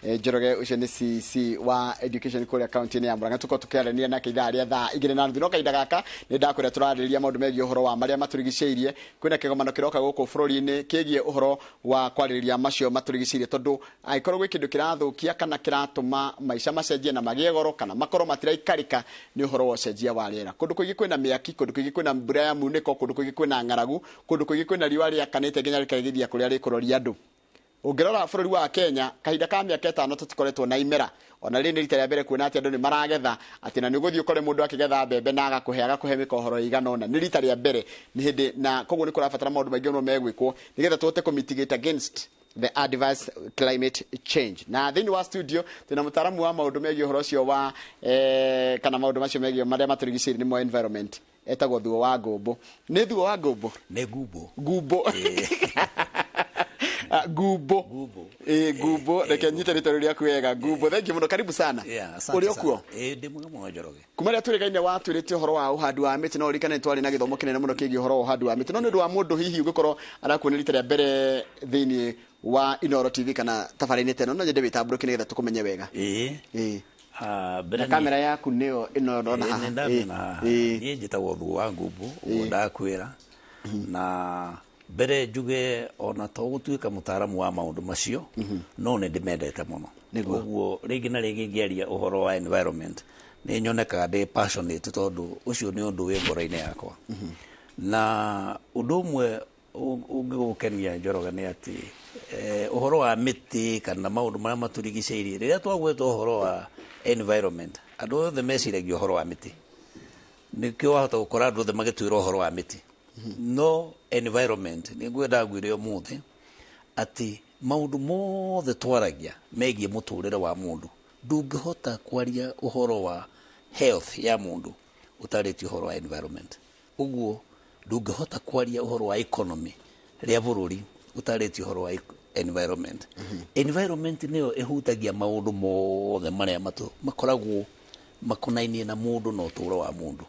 Njoroge ucio ni CC wa education kuria county ya Murang'a tuko tukiarania na kidharia thaa igire na nuthu no kaida gaka ni ndakwira turariria maundu megie uhoro wa maria maturigiceirie kwina kigomano kiroka guku bururi-ini kigie uhoro wa kwaririria macio maturigiceirie tondu aikorwo gwi kindu kirathukia kana kiratuma maisha macenjie na magie goro kana makoro matiraikarika ni uhoro wa ucenjia wa riera kundu kuingi kwina miaki kundu kuingi kwina mbura ya muniko kundu kuingi kwina ng'aragu kundu kuingi kwina riũa riakanite nginya rikagithia kuria rikuroria andu ungirora bururi wa Kenya kahinda ka miaka 5 tutikoretwo na imera ona rini rita rĩa mbere kuona ati andu ni maragetha ati na niguthii ukore mundu akigetha mbembe na agakuhe mikohoro igana ona ni rita rĩa mbere ni hindi na koguo ni kurabatara maundu maingi no megwikwo nigetha tuhote ku mitigate against the adverse climate change. Na thini wa studio tuna mutaaramu wa maundu megie uhoro cio wa kana maundu macio megie maria maturigiceirie ni mo environment etagwo Thuo wa Ngumbu. Ni Thuo wa Ngumbu? Ni Ngumbu. Ngumbu. Ngumbu. Ngumbu. Reke nyite rito riaku wega. Ngumbu. Thank you muno, karibu sana. Uri okuo? Ndi mwega muno Njoroge. Kuma ria turigaine wa twirite uhoro wa uhandi wa miti no rikane twari na githomo kinene muno kigie uhoro wa uhandi wa miti no ni ndu wa mundu hihi ugikorwo arakuona rita rĩa mbere thini wa Inooro TV kana tabarĩinĩ teno no nyende wĩtambũrũke nĩgetha tũkũmenye wega. Na kamera yaku nĩyo ĩno ndona haha. Niĩ njĩtagwo Thuo wa Ngumbu ũguo ndakwĩra na mbere njuge ona to gũtuĩka mũtaaramu wa maũndũ macio no nĩ ndĩmendete mũno ũguo rĩngĩ na rĩngĩ ngĩaria ũhoro wa environment nĩ nyonekaga ndĩ passionate tondũ ũcio nĩ ũndũ wĩ ngoro-inĩ yakwa na ũndũ ũmwe ũngĩgũkenia Njoroge nĩ atĩ uhoro wa miti kana maundu maria maturigiceirie riria twagweta uhoro wa environment andu othe meciragia uhoro wa miti nikio wahota gukora andu othe magitwira uhoro wa miti no environment ni ngwenda ngwire umuthi ati maundu mothe twaragia megie muturire wa mundu ndungihota kwaria uhoro wa health ya mundu utariti uhoro wa environment uguo ndungihota kwaria uhoro wa economy ria bururi utareti uhoro wa environment. Environment niyo ihutagia maundu mothe maria makoragwo makonainie na mundu no turo wa mundu.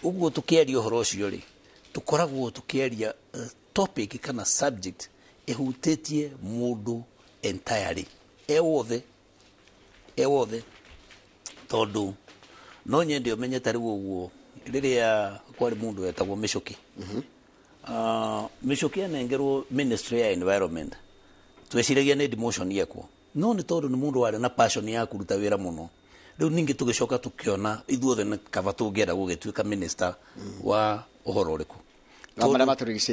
Uguo tukiaria uhoro ucio ri tukoragwo tukiaria topic kana subject ihutitie mundu entirely. Ewothe tondu no nyende umenye tari uguo riria kwari mundu wetagwo Michuki. Michuki anengerwo ministry ya environment tweciragia ni demotion yekwo no ni tondu ni mundu wari na passion ya kuruta wira muno riu ningi tugicoka tukiona ithuothe ni kaba tungienda gugituika minister wa uhoro uriku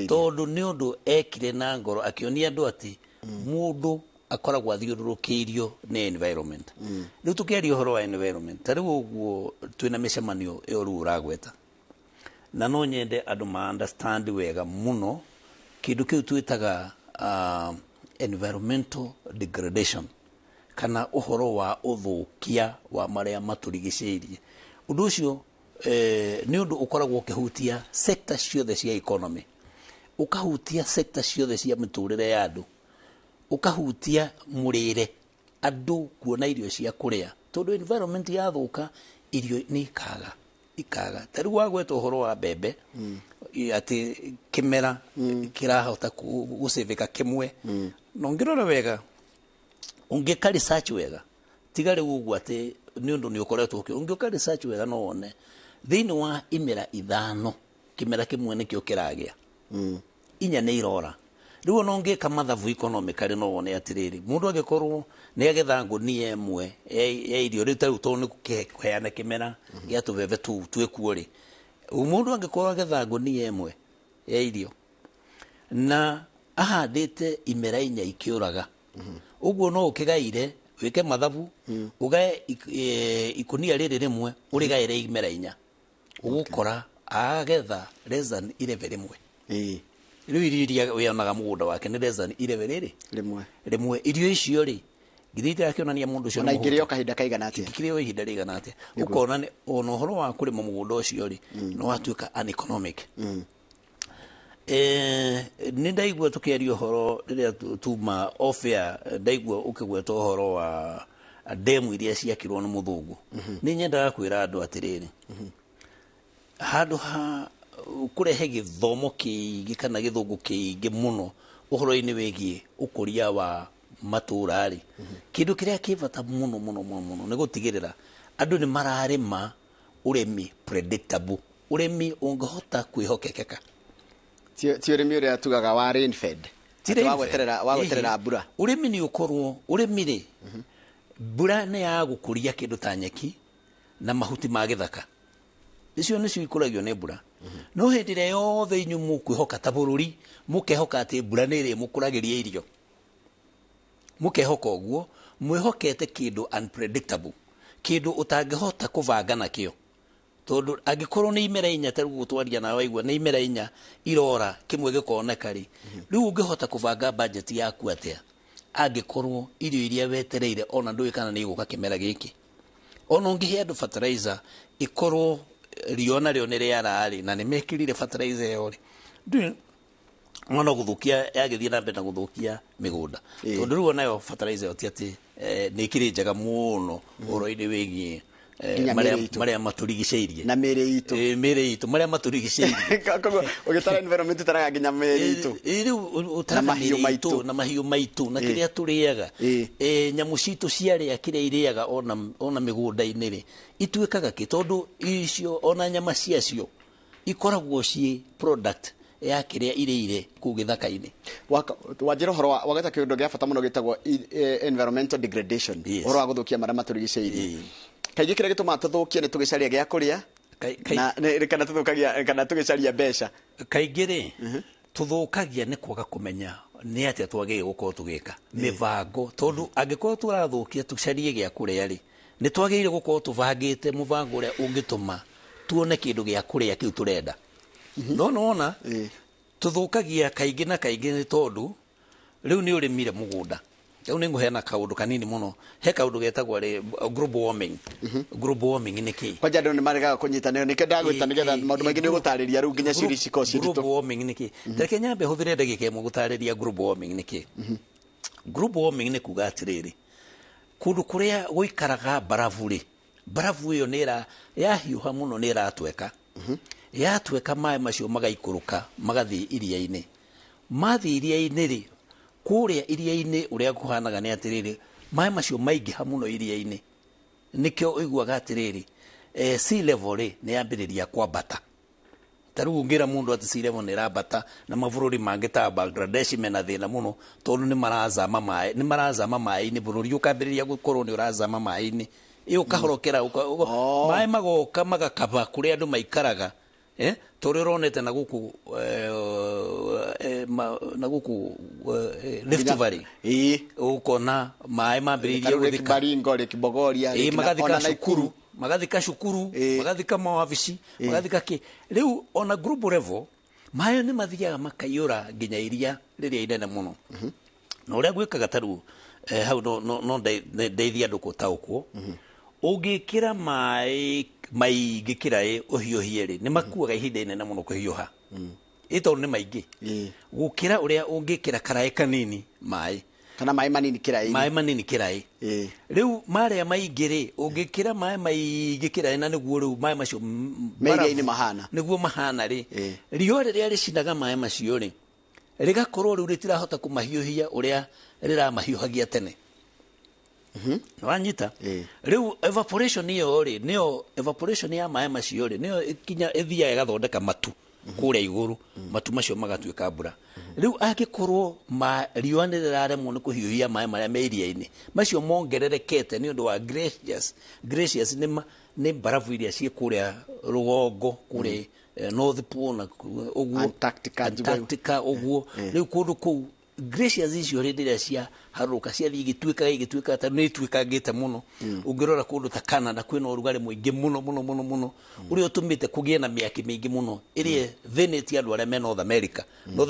tondu ni undu ekire na ngoro akionia andu ati mundu akoragwo athiururukiirio ni environment riu tukiaria uhoro wa environment tariu uguo twina micemanio riu uragweta na no nyende andu ma understand wega muno kindu kiu twitaga environmental degradation kana uhoro wa uthukia wa maria maturigiceirie undu ucio ni undu ukoragwo ukihutia sector ciothe cia economy ukahutia sector ciothe cia miturire ya andu ukahutia murire andu kuona irio cia kuria tondu environment yathuka irio ni ikaga tariu wagweta uhoro wa mbembe ati kimera kirahota guseveka kimwe no ngirora wega ungika research wega tigari ugu ati ni undu ni ukoretwo ungika research wega no one thini wa imera ithano kimera kimwe nikio kiragia inya ni irora riu no ngika mathabu economically no one atiriri mundu agikorwo ni agetha ngunia emwe ya irio riu tariu to ni kuheana kimera gia tuveve tu twekuori mundu agikorwo agetha ngunia emwe ya irio na ahandite imera inya ikiuraga uguo no ukigaire wike mathabu ugae ikunia riri rimwe urigaire imera inya ugukora agetha less than 11 rimwe riu irio wionaga mugunda wake ni less than 11 rimwe irio icio ri githite akionania mundu ucio na ingirio kahinda kaigana atia ikirio ihinda rigana atia ukona ni ono horo wa kurima mugunda ucio ri no watuika uneconomic ni ndaigua tukiaria horo riria tuma ofia ndaigua ukigweta horo wa demu iria ciakirwo ni muthungu ni nyendaga kwira andu atiriri handu ha kurehe githomo kiingi kana githungu kiingi muno uhoro-ini wigie ukuria wa matura ri kindu kiria kibata muno muno muno ni gutigirira andu ni mararima uremi predictable uremi ungehota kwihokekeka ti uremi uria tugaga wa rain fed wagweterera mbura uremi ni ukorwo uremi ri mbura ni ya gukuria kindu ta nyeki na mahuti ma githaka icio nicio ikuragio ni mbura no hindi ria yothe inyu mukwihoka ta bururi mukehoka ati mbura ni ri mukuragiria irio mukehoka uguo mwihokete kindu unpredictable kindu utangihota kuvanga nakio tondu angikorwo ni imera inya ta gutwaria na waigua ni imera inya irora kimwe gikoneka ri riu ungihota kuvanga budget yaku atia angikorwo irio iria wetereire ona ndui kana ni iguka kimera giki ona ungihe andu fertilizer ikorwo riona ryo ni riarari na ni mekirire fertilizer yo ri ndu ng'ono guthukia yagithie na mbere na guthukia migunda tondu riu nayo fertilizer yo ti ati ni kiri njega muno uro-ini wigie maria maturigiceirie na mere itu maria maturigiceirie ugitara environment taraga nginya mere itu riu utara na mahiu maitu na kiria turiaga nyamu citu ciaria kiria iriaga ona migunda-ini ri ituikaga ki tondu icio ona nyama ciacio ikoragwo ci product ya kiria irire ku githaka-ini wajira horo wageta kindu gia bata muno gitagwo environmental degradation horo wa guthukia maria maturigiceirie kaigi kiria gituma tuthukie ni tugicaria gia kuria na kana tuthukagia kana tugicaria mbeca kaigi ri tuthukagia ni kwaga kumenya ni atia twagire gukorwo tugika mivango tondu angikorwo turathukia tucarie gia kuria ri ni twagire gukorwo tuvangite muvango uria ungituma tuone kindu gia kuria kiu turenda nona tuthukagia kaigi na kaigi ni tondu riu ni urimire mugunda riu ni nguheana kaundu kanini muno he kaundu getagwo ri global warming global warming ni ki kwa jado ni mariga kunyitanira ni kenda gwita ni getha maundu maingi ni gutariria riu nginya ciri ciko ciritu global warming ni ki tereke nyambe huthire ndagika imwe gutariria global warming ni ki global warming ni kuga atiriri kundu kuria guikaraga barafu iyo nira yahiuha muno nira atweka yatweka mai macio magaikuruka magathi iria-ini mathi iria-ini ri kuria iria-ini uria kuhanaga ni atiriri mai macio maingi hamuno iria-ini nikyo iguaga atiriri sea level ri ni yambiriria kwambata taru ngira mundu ati sea level ni rabata na mavururi mangi ta Bangladesh mena thina muno tondu ni marazama mai ni bururi ukambiriria gukorwo ni urazama mai ni iyo kahorokera mai magoka magakaba kuria andu maikaraga turironete na guku Rift Valley ukona mai mambiririe guthika Baringo Kibogoria magathika cukuru magathika mawabici magathika ki riu ona group level mai ni mathiaga makaiura nginya iria riria inene muno na uria gwikaga taru hau no ndeithia andu gutaukwo ungikira mai gikira uhiuhie ri ni makuaga ihinda inene muno kuhiuha ito ni maingi gukira uria ungikira karae kanini mai kana mai manini kirai riu maria maingi ri ungikira mai maingi kirai na niguo riu mai macio meiria-ini mahana niguo mahana ri rio riria ricinaga mai macio ri rigakorwo riu ritirahota kumahiuhia uria riramahiuhagia tene wanyita riu evaporation iyo ri nio evaporation ya mai macio ri nio kinya ethia igathondeka matu kuria iguru matu macio magatuika mbura riu angikorwo riua ni riraremwo ni kuhiuhia mai maria meiria-ini macio mongererekete ni undu wa glaciers ni barafu iria cie kuria rugongo kuria North Pole na uguo Antarctica uguo riu kundu kuu glaciers icio rindiria cia haruka cia igituika ta ni tuikangite muno ungirora kundu ta Canada kwina urugari muingi muno uri utumite kugie na miaki mingi muno iri veneti andu aria me North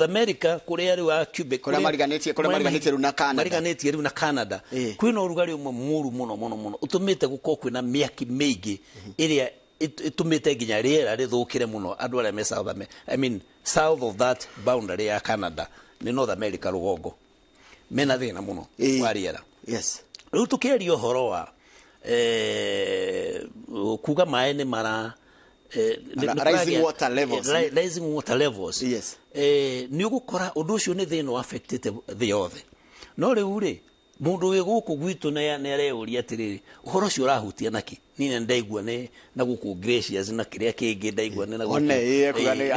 America kuria ri wa Quebec kuria mariganitie ru na Canada kwina urugari umwe muru muno utumite guko kwina miaki mingi iria itumite nginya riera rithukire muno andu aria me south of that boundary ya Canada ni North America rugongo mena thina muno wa riera riu tukiaria uhoro wa kuga mai ni mara rising water levels ni ugukora undu ucio ni thina affected the yothe no riu ri mundu we guku gwitu ne areuria atiriri uhoro cio urahutia naki nine ndaigua ne na guku Gracious na kiria kingi ndaigua ne na guku one kugane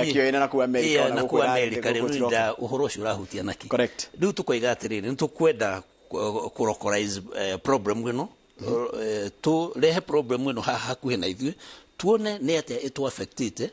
akio ina na ku America na ku America nda uhoro cio urahutia naki correct riu tukoiga atiriri nitukwenda ku localize problem wino tu rehe problem wino hakuhe na ithuĩ tuone ne atia itu affected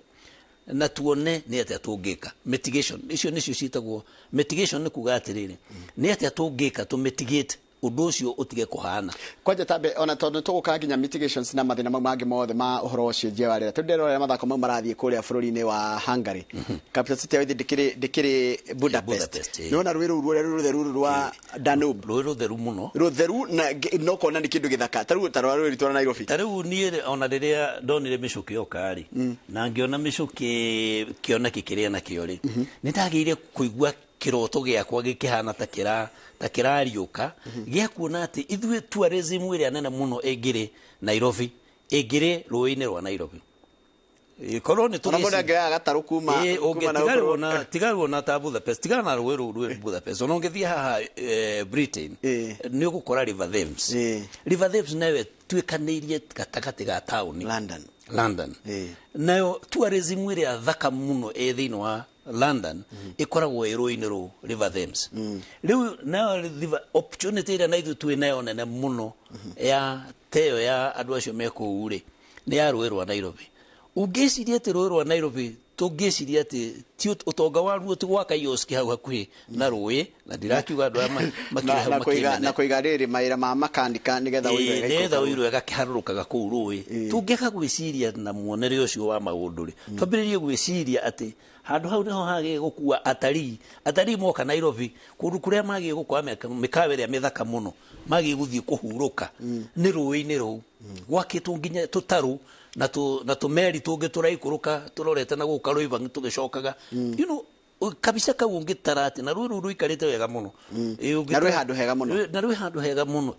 na tuone ne atia tungika mitigation icio nicio citagwo mitigation ni kuga atiriri ne atia tungika to mitigate undu ucio utige kuhana kwaje tabe ona tondu tuguka nginya mitigations na mathina mau mangi mothe ma uhoro ucio je warira tunderora mathako mau marathie kuria bururi-ini wa Hungary capital city ya ndikiri Budapest nona rwiru rutheru rwa Danube rutheru muno rutheru na no kona ni kindu githaka tarwa rwitwara Nairobi tariu nie ona riria ndonire micuki okari na ngiona micuki kiona kikiria na kiori nitagiire kuigua kiroto giakwa gikihana ta kirariuka gia kuona ati ithuĩ tourism ĩrĩa nene mũno ĩngĩrĩ Nairobi ĩngĩrĩ rũĩ-inĩ rwa Nairobi ikorwo nĩ tũgĩciria gataru kuma na tigarwo na ta Budapest tigana na rũĩ rũu Budapest ona ũngĩthiĩ haha Britain nĩ ũgũkora River Thames nayo tuĩkanĩirie gatagatĩ ga taũni London nayo tourism ĩrĩa thaka mũno thĩinĩ wa London ikoragwo rũĩ-inĩ rũu River Thames rĩu nayo opportunity ĩrĩa na ithuĩ twĩ nayo nene mũno ya teo ya andũ acio me kũu rĩ nĩ ya rũĩ rwa Nairobi ũngĩciria atĩ rũĩ rwa Nairobi tũngĩciria atĩ ti ũtonga wa ruo ti gwaka ioski hau hakuhĩ na rũĩ na ndirakiuga andũ aya na kũiga rĩrĩ mawĩra ma makanika nĩgetha ũirũ ĩgakĩharũrũkaga kũu rũĩ tũngĩka gwĩciria na muonere ũcio wa maũndũ rĩ twambĩrĩrie gwĩciria atĩ handũ hau niho hagĩ gũkua atarii moka Nairobi kũndũ kũrĩa magĩ gũkwa mĩkawa ĩrĩa mĩthaka mũno magĩ gũthiĩ kũhurũka nĩ rũĩ-inĩ rũu gwakĩtwo nginya tũtarũ na tũmeri tũngĩ tũraikũrũka tũrorete na gũka rũiva tũgĩcokaga kabisa kau ũngĩtara atĩ na rũĩ rũu rũikarĩte wega mũno na rwĩ handũ hega mũno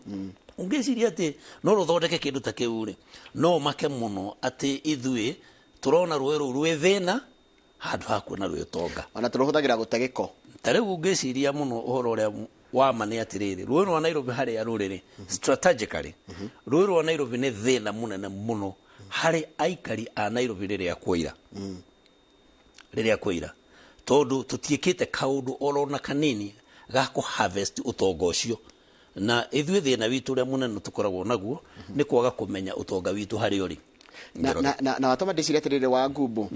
ũngĩciria atĩ no rũthondeke kĩndũ ta kĩu rĩ no make mũno atĩ ithuĩ tũrona rũĩ rũu rwĩ thĩna handũ ha kuona rwĩ ũtonga ona tũrũhũthagĩra gũte gĩko ta rĩu ũngĩciria mũno ũhoro ũrĩa wa ma nĩ atĩrĩrĩ rũĩ rwa Nairobi harĩa rũrĩrĩ strategically rũĩ rwa Nairobi nĩ thĩna mũnene mũno harĩ aikari a Nairobi rĩrĩa kwaira tondũ tũtiĩkĩte kaũndũ orona kanini ga kũ harvest ũtonga ũcio na ithuĩ thĩna witũ ũrĩa mũnene tũkoragwo naguo nĩ kwaga kũmenya ũtonga witũ harĩa ũrĩ na watũma ndĩciria atĩrĩrĩ wa ngumbo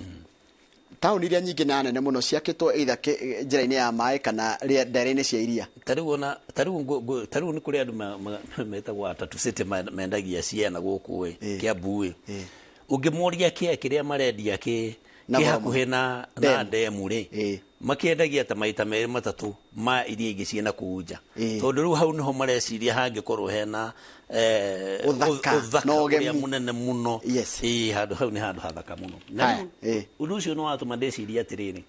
taũni iria nyingĩ na nene mũno ciakĩtwo either njĩra-inĩ ya maĩ kana ndere-inĩ cia iria tarĩu nĩ kũrĩ andũ metagwo Atatu City mendagia ciana gũkũ Kiambu ũngĩmoria kĩrĩa marendia kĩ hakuhĩ na ndemu rĩ makĩendagia ta maita merĩ matatũ ma iria ingĩ ciĩna kũu nja tondũ rĩu hau nĩho mareciria hangĩkorwo hena ũthaka ũrĩa mũnene mũno handũ hau nĩ handũ hathaka mũno ũndũ ũcio nĩ watũma ndĩciria atĩrĩrĩ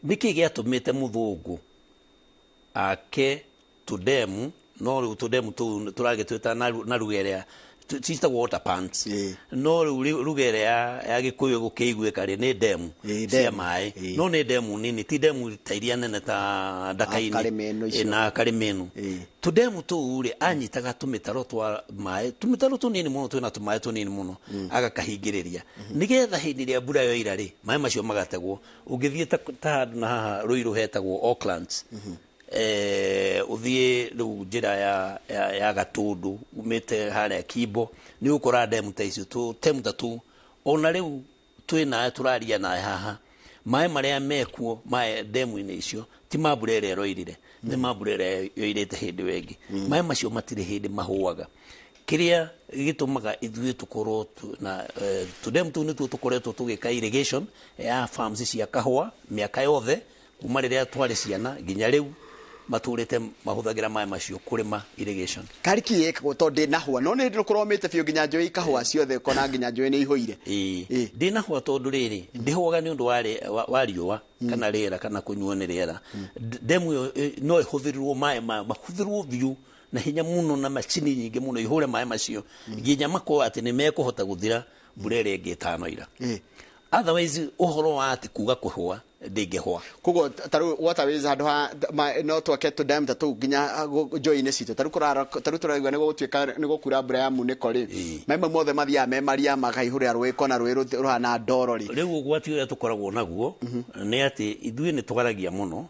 nĩkĩ gĩatũmĩte mũthũngũ ake tũndemu no rĩu tũndemu tũu tũragĩtwĩta na ruga ĩrĩa citagwo water pants no ruga ĩrĩa ya Gĩkũyũ gũkĩiguĩka rĩ nĩ ndemu cia maĩ no nĩ ndemu nini ti ndemu ta iria nene ta Ndaka-inĩ na Karĩmĩnũ tũndemu tũu rĩ anyitaga tũmĩtaro twa maĩ tũmĩtaro tũnini mũno twĩna tũmaĩ tũnini mũno agakahingĩrĩria nĩgetha hĩndĩ ĩrĩa mbura yoira rĩ maĩ macio magategwo ũngĩthiĩ ta handũ na haha rũirũ hetagwo Aucklands uthiĩ rĩu njĩra ya Gatũndũ umĩte harĩa Kimbo nĩ ũkora ndemu ta icio tũtemu ta tũ ona rĩu twĩna tũraria nawe haha maĩ marĩa mekuo maĩ ndemu-inĩ icio ti ma mbura ĩrĩa ĩroirire nĩ ma mbura ĩrĩa yoirĩte hĩndĩ wengi maĩ macio matirĩ hĩndĩ mahũaga kĩrĩa gĩtũmaga ithuĩ tũkorwo na tũndemu tũu nĩtuo tũkoretwo tũgĩka irrigation ya farms cia kahũa mĩaka yothe kuma rĩrĩa twarĩ ciana nginya rĩu matũrĩte mahũthagĩra maĩ macio kũrĩma irrigation kariki yekagwo tondũ ndĩ nahũa no nĩ ndĩrũkũromĩte biũ nginya njũĩ kahũa ciothe kona nginya njũĩ nĩ ihũire ndĩ nahũa tondũ rĩrĩ ndĩhũaga nĩ ũndũ wa riũa kana rĩera kana kũnyuo nĩ rĩera ndemu ĩyo no ĩhũthĩrwo maĩ mahũthĩrwo biũ na hinya mũno na macini nyingĩ mũno ihũre maĩ macio nginya makorwo atĩ nĩ mekũhota gũthira mbura ĩrĩa ĩngĩ ĩtanoira otherwise ũhoro wa atĩ kuga kũhũa ndingihwa kogo taru waterways handu ha no twake to diameter tu ginya join citu taru turagwa ni gutwika ni gukura mbura ya muniko ri maima mothe mathia me maria makaihurira rwiko na rwi ruhana ndoro ri riu ugwati uria tukoragwo naguo ni ati ithui ni tugaragia muno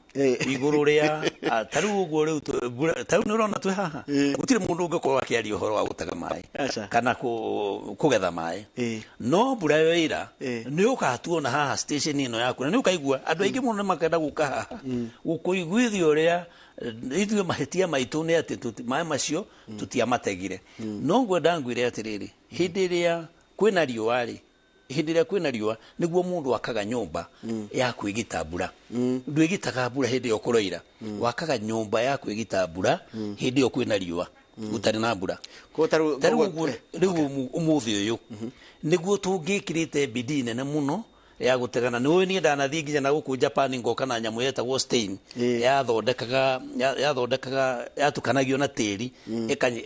iguru ria taru uguo riu taru ni urona twi haha gutire mundu ungikorwo akiaria uhoro wa gutega mai kana kugetha mai no mbura yo ira ni ukatuona haha station ino yaku na ni ukaigua andu aingi muno makenda guka haha gukuiguithio uria ithuĩ mahĩtia maitũ nĩ atĩ maĩ macio tutiamategire no ngwenda ngwĩre atĩrĩrĩ hĩndĩ ĩrĩa kwĩna riũa-rĩ hĩndĩ ĩrĩa kwĩna riũa nĩguo mũndũ akaga nyũmba ya kwĩgita mbura ndwĩgitaga mbura hĩndĩ ĩyo kũroira wakaga nyũmba ya kwĩgita mbura hĩndĩ ĩyo kwĩna riũa gutarĩ na mbura rĩu ũmũthĩ ũyũ nĩguo tũngĩkĩrĩte bidii nene mũno ya gutegana ni ni ndanathie nginya na guku Japan ngoka na nyamu yetagwo stain yathondekaga yatukanagio na tĩri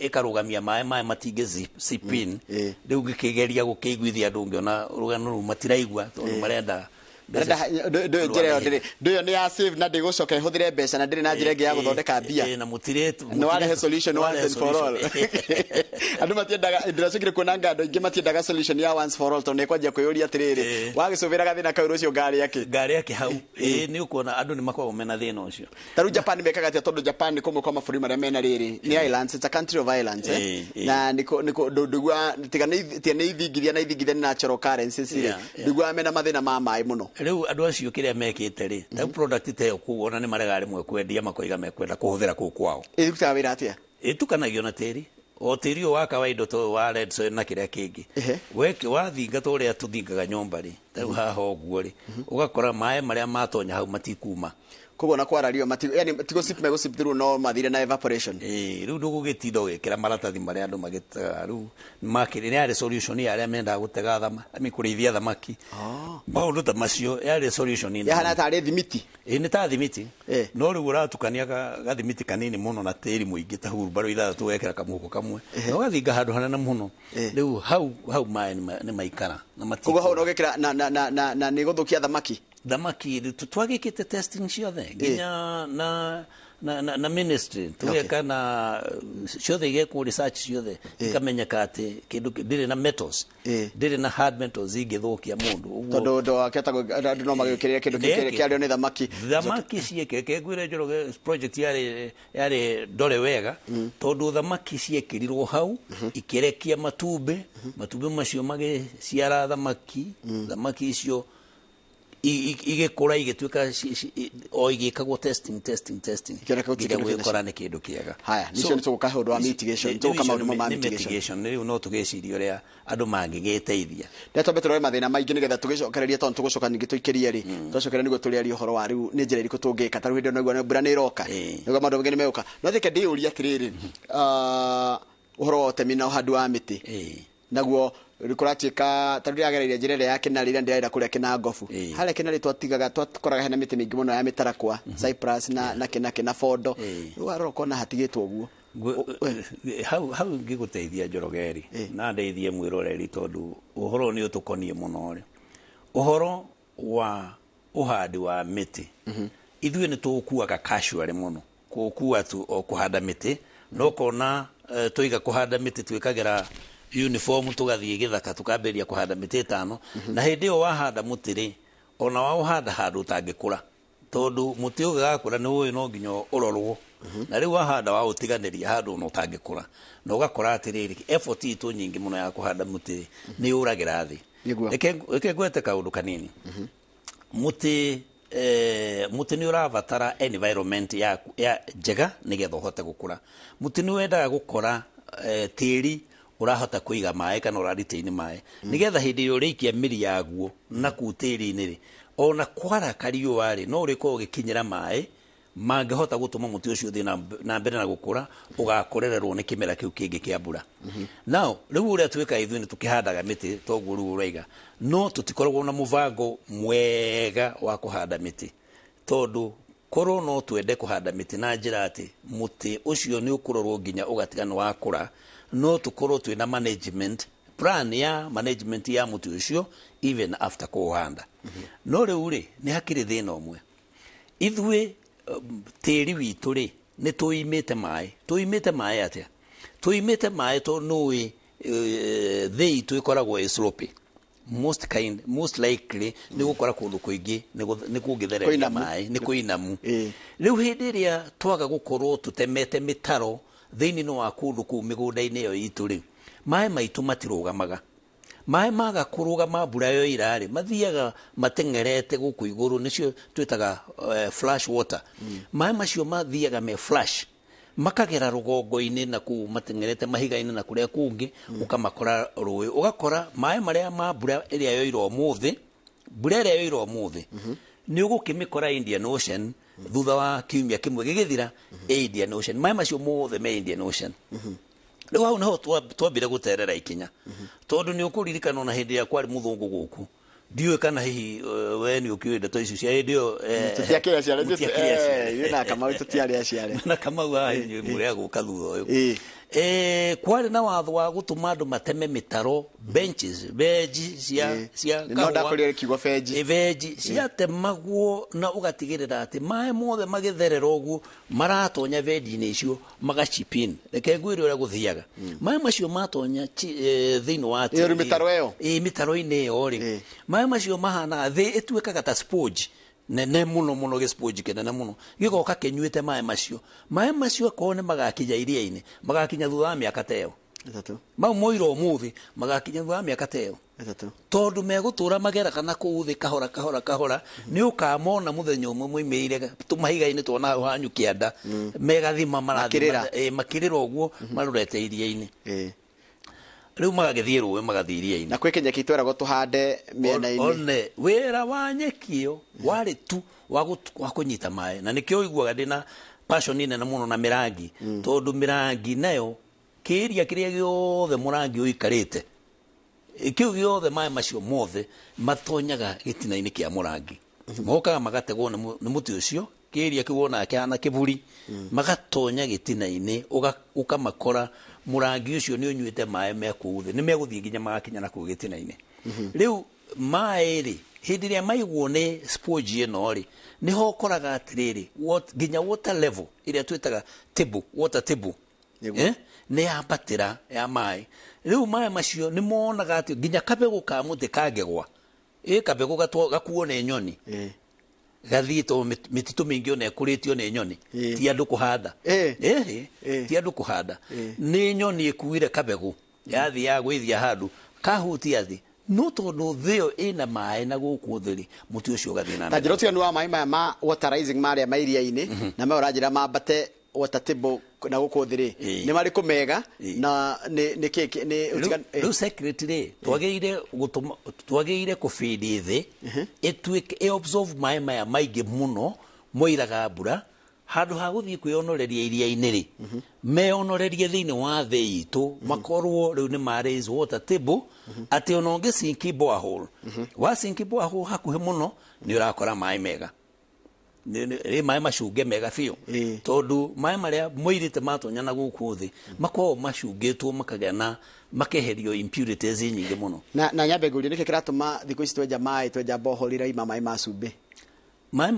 ikarugamia maĩ matinge sipin riu ngikigeria gukiguithia andu ngiona rugano ru matiraigua tondu marenda ndio ni ya save na ndigucoka ihuthire mbeca na ndiri na njira ingi ya guthondeka mbia na mutiretu no warehe solution once and for all andu matiendaga ndiracukire kuona ngando ingi matiendaga solution ya once for all tondu nekwanjia kwiyuria atiriri wagicuvira gathina kau rucio ngari yake hau ni ukuona andu ni makoragwo mena thina ucio taru Japan mekaga atia tondu Japan ni kumwe kwa mabũrũri maria mena riri ni islands, it's a country of islands na niko ndugua tigana ithingithia na ithingithia natural currencies ndugua mena mathina ma maĩ muno riu andu acio kiria mekite ri ta product te kuona ni marega rimwe kwendia makoiga mekwenda kuhuthira ku kwao irutaga wira atia itukanagio na tĩri o tĩri wa kawaida to wa red soil na kiria kingi weke wathinga to uria tuthingaga nyumba ri ta haha uguo ri ugakora maĩ maria matonya hau matikuma kogo na kwarario yani tigo sip mego sip through no mathire na evaporation riu ndugugitinda ugikira maratathi maria andu magitaga riu makiri ni solution ya aria menda gutega thama kurithia thamaki maundu ta macio ya solution ni hana tari thimiti ni ta thimiti no riu uratukania gathimiti kanini muno na tĩri muingi ta hurubaro ithatũ wekera kamuko kamwe no gathinga handu hanene muno riu hau maĩ ni maikara na matiko kogo hau no gekira na ni guthukia thamaki twagikite testing ciothe nginya na ministry tugeka na ciothe igekwo research ciothe ikamenyeka ati kindu ndiri na metals ndiri na hard metals ingithukia mundu tondu ndo aketago andu no magikirira kindu kiario ni thamaki ciekeke ngwire njoroge project yari ndore wega tondu thamaki ciekirirwo hau ikirekia matumbi macio magiciara thamaki icio igikora igituika o igikagwo testing nginya gwikora ni kindu kiega haya nicio nituguka hundu wa mitigation nituguka maundu ma mitigation riu no tugiciria uria andu mangigiteithia ndetombe turore mathina maingi nigetha tugicokereria tondu tugucoka ningi tuikirie ri tucokereria niguo tuliaria uhoro wa riu ni njira iriku tungika taru hindi no igwa mbura ni iroka niguo maundu mengi ni meuka no thike ndiuria atiriri uhoro wa utemi na uhandi wa miti naguo rikuratika taru yagereire njira ya kinari ria ndiraira kuria kinangofu haria kinari twatigaga twakoraga hena miti mingi muno ya mitarakwa cypress na kina fondo ruaro kona hatigitwo uguo hau ngiguteithia njorogeri na ndeithie mwiroreri tondu uhoro ni utukonie muno ri uhoro wa uhandi wa miti ithuĩ ni tukuaga casual muno kukua tu o kuhanda miti no kona tuiga kuhanda miti twikagira uniform tugathie githaka tukamberia kuhanda miti 5 na hindi yo wahanda mutiri ona wa uhanda handu tangikura tondu muti ugakura ni uyu no nginya urorwo na riu wahanda wa utiganiria handu no tangikura na ugakora atiriri effort itu nyingi muno ya kuhanda muti ni uragira thi eke gwete kaundu kanini muti ni uravatara environment ya njega nigetha uhote gukura muti ni wendaga gukora tĩri urahota kuiga maĩ kana urariteini maĩ nigetha hindi iyo rikia miri yaguo na kutĩri-inĩ ri ona kwara kariũa ri no uriko ugikinyira maĩ mangihota gutuma muti ucio thi na mbere na gukura ugakorererwo ni kimera kiu kingi kia mbura now riu uria twika ithuĩ ni tukihandaga miti toguo riu uraiga no tutikoragwo na muvango mwega wa kuhanda miti tondu korwo no twende kuhanda miti na njira ati muti ucio ni ukurorwo nginya ugatigana wakura no tukorwo twina management plan ya management ya mutu ucio even after kuhanda no riu ri ni hakiri thina umwe ithwe tiri witu ri ni tuimite mai atia tuimite mai to nui they tuikoragwo slope most likely ni gukora kundu kuingi ni kungitherera mai ni kuinamu riu hindi ria twaga gukorwo tutemete mitaro thiini no wa kundu ku migunda-ini yo itu ri mai maitu matirugamaga mai maga kurugama mbura yo irari mathiaga matengerete guku iguru nicio twitaga flash water mai macio mathiaga me flash makagera rugongo-ini na ku matengerete mahiga-ini na kuria kungi ukamakora ruwi ugakora mai maria ma mbura iria yo iro muthi ni ugukimikora Indian Ocean thutha wa kiumia kimwe gigithira Indian Ocean mai macio mothe me Indian Ocean riu hau naho twambire guterera ikinya tondu ni ukuririkana na hindi ya kwari muthungu guku ndiwe kana hihi we ni ukiwe ndeto icio cia hindi yo tutiakira ciare yuna kama tutiaria ciare na kama wa muria guka thutha uyu kwari na watho wa gutuma andu mateme mitaro benches beji cia no ndakorire kigo beji cia temagwo na ugatigirira ati mai mothe magitherera ugu maratonya beji-ini icio magachipin reke ngwire uria guthiaga mai macio matonya thiini wa mitaro eyo mitaro-ini yo ri mai macio mahana thi ituikaga ta sponge nene muno gesponge kenene muno gigoka kenyuite mai macio kone magakinya iria-ini magakinya thutha wa miaka teo mau moiro muthi magakinya thutha wa miaka teo tondu megutura magera kana kuuthi kahora ni ukamona muthenya umwe muimeire tumahiga-ini twona hanyu kianda megathima marathima makirira uguo marurete iria-ini riu magagithie ruwe magathie iria-ini na kwi kinyeki tweragwo tuhande miena-ini one wira wa nyekio wari tu wa kunyita mai na nikio iguaga ndina passion nene muno na mirangi tondu mirangi nayo kiria kiria giothe murangi uikarite kiu giothe mai macio mothe matonyaga gitina-ini kia murangi mokaga magategwo ni muti ucio kiria kiwona kiana kiburi magatonya gitina-ini ukamakora murangi ucio ni unyuite mai mekuthi ni meguthie nginya magakinya na ku gitina-ini riu mai ri hindi ria maigwo ni sponge ino ri ni ho koraga atiriri nginya water level iria twitaga water table ni yabatira ya mai riu mai macio ni monaga ati nginya kabego ka muti kangegwa kabego gakuo ni nyoni gathito mititu mingi one kuritio ni nyoni ti andu kuhanda ti andu kuhanda ni nyoni ikuire kabego yathi ya gwithia handu kahuti athi no tondu thio ina mai na guku thiri muti ucio gathina ta njiro tiganu wa mai ma waterizing maria mairia-ini na me uranjira mambate water table na guku thiri ni mari kumega na ni kiki ni riu secretary twageire kufeed thi etwike absorb mai maya maingi muno moiraga mbura handu ha guthie kwionoreria iria-ini ri meonorerie thiini wa thi itu makorwo riu ni ma raise water table ati ononge sinki borehole wa sinki borehole hakuhe muno ni urakora mai mega ni mai macunge mega fiu tondu mai maria moirite matonya na guku thi makorwo macungitwo makagena makeherio impurities nyingi muno na nyambe nguria niki kiratuma thiku ici twenja borehole iraima mai macumbi mai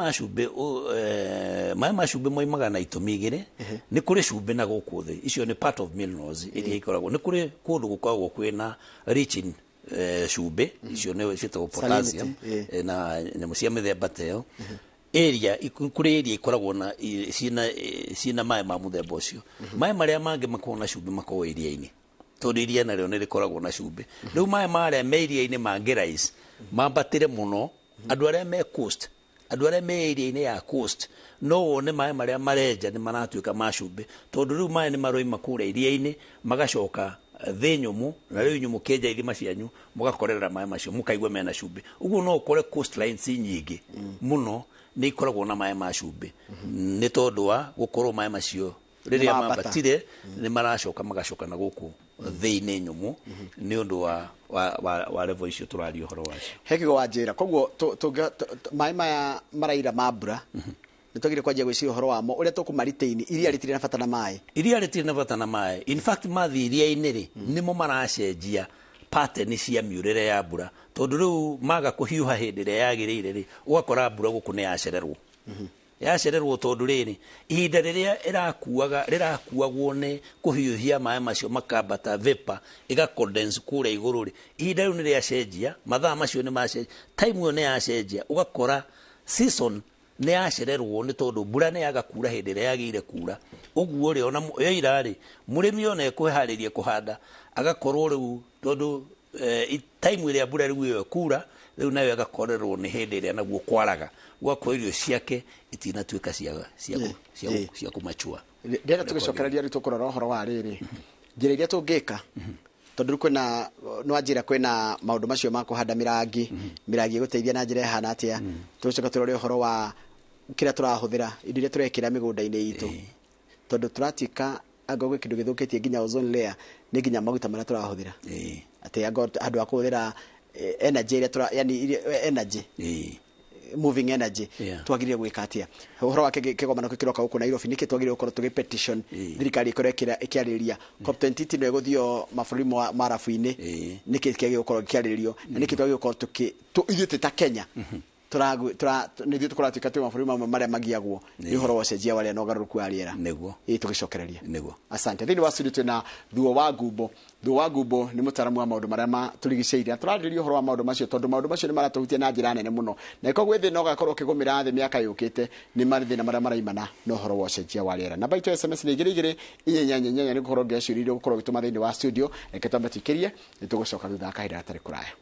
macumbi moimaga na itumi igiri ni kuri cumbi na guku thi icio ni part of minerals iria ikoragwo ni kuri kundu gukoragwo kwina rich in cumbi icio ni citagwo potassium na nyamu cia mithemba teo area kuri area ikoragwo na cina mai ma muthemba ucio mai maria mangi makorwo na cumbi makorwo iria-ini tondu iria narĩo nĩ rĩkoragwo na cumbĩ rĩu maĩ marĩa me iria-inĩ mangĩrais mambatĩre mũno andũ arĩa me coast andũ arĩa me iria-inĩ ya coast no wone maĩ marĩa marenja nĩ maratuĩka ma cumbĩ tondũ rĩu maĩ nĩ maroima kũrĩa iria-inĩ magacoka thĩ nyũmũ na rĩu nyũmũ kĩenja irima cianyu mũgakorera maĩ macio mũkaigua mena cumbĩ ũguo no ũkore coastlines nyingĩ mũno nĩ ikoragwo na maĩ ma cumbĩ nĩ tondũ wa gũkorwo maĩ macio rĩrĩa mambatire nĩ maracoka magacoka na gũkũ thĩ-inĩ nyũmũ nĩ ũndũ wa level icio tũraria ũhoro wacio hekigo wa njĩra koguo maĩ maya maraira ma mbura nĩ twagire kwanjia gwĩciria ũhoro wamo ũrĩa tũkũmaritaini iria rĩtirĩ na bata na maĩ iria rĩtirĩ na bata na maĩ in fact mathiĩ iria-inĩ rĩ nĩmo maracenjia pattern cia miurire ya mbura tondu riu maga kuhiuha hindi ria yagirire ri ugakora mbura guku ni yacererwo yacererwo tondu riri ihinda riria rirakuagwo ni kuhiuhia maĩ macio makambata vapor iga condense kure iguru ri ihinda riu ni riacenjia mathaa macio ni macenjia time yo ni yacenjia ugakora season ni yacererwo ni tondu mbura ni yaga kura hindi ria yagire kura uguo ri ona yoira ri murimi ona ekuharirie kuhanda agakorwo riu tondu time iria mbura riu yo kura riu nayo agakorerwo ni hindi iria naguo kwaraga gwakwo irio ciake itinatuika cia kumachua ndenda tugicokereria ri tukurora uhoro wa riri njira iria tungika tondu kwina no njira kwina maundu macio ma kuhanda mirangi guteithia na njira hana atia tucoka turore uhoro wa kira turahuthira indo iria turekira migunda-ini itu tondu turatika agogo kindu githukitie nginya ozone layer ni nginya maguta maria turahuthira ati andu akuthira energy yani energy moving energy twagirire gwika atia uhoro wake kigomano kiroka guku Nairobi niki twagirire gukorwo tugi petition thirikari ikorekira ikiariria COP28 no eguthio maburi marafu-ini niki kiagi gukorwo kiaririo na niki twagirire gukorwo ithuĩ ta Kenya nithio tukuratuika tu maburi maria magiagwo ni uhoro wa cenjia waria no garuruku wa riera niguo tugicokereria niguo asante thini wa studio twina Thuo wa Ngumbo ni mutaramu wa maundu maria maturigiceirie turariria uhoro wa maundu macio tondu maundu macio ni maratuhutia na njira nene muno na iko gwithina no gakorwo kigumira thi miaka yukite ni marithina maria maraimana no uhoro wa cenjia wa riera namba itu SMS ni 22 ni gukorwo ngeciririe gukorwo gituma thini wa studio eketambatikirie ni tugucoka thutha kahinda atari kuraya.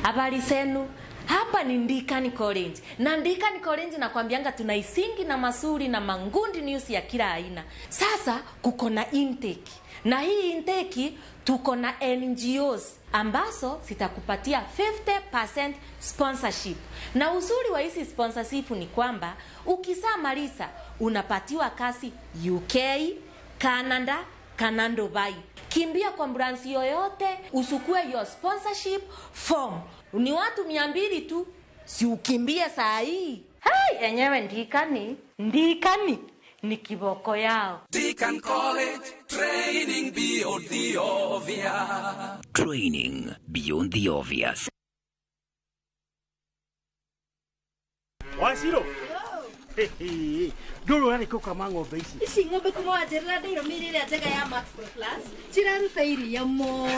Habari zenu, hapa ni Ndikani College. Na Ndikani College nakwambianga tunaisingi na masuri na mangundi news ya kila aina. Sasa kuko na intake. Na hii intake tuko na NGOs ambazo zitakupatia 50% sponsorship. Na uzuri wa hizi sponsorship ni kwamba ukisamaliza unapatiwa kazi UK, Canada, Dubai. Kimbia kwa branch yoyote usukue your sponsorship form. Ni watu 200 tu. Si ukimbie saa hii. Hey, enyewe Ndikani ni kiboko yao. Deakin College, training beyond the obvious. Training beyond the obvious. Wasiro. Dolo yani koka mango base. Isi ngombe kuma ajerla de romire atega ya Max Plus. Chiraru tairi ya mo.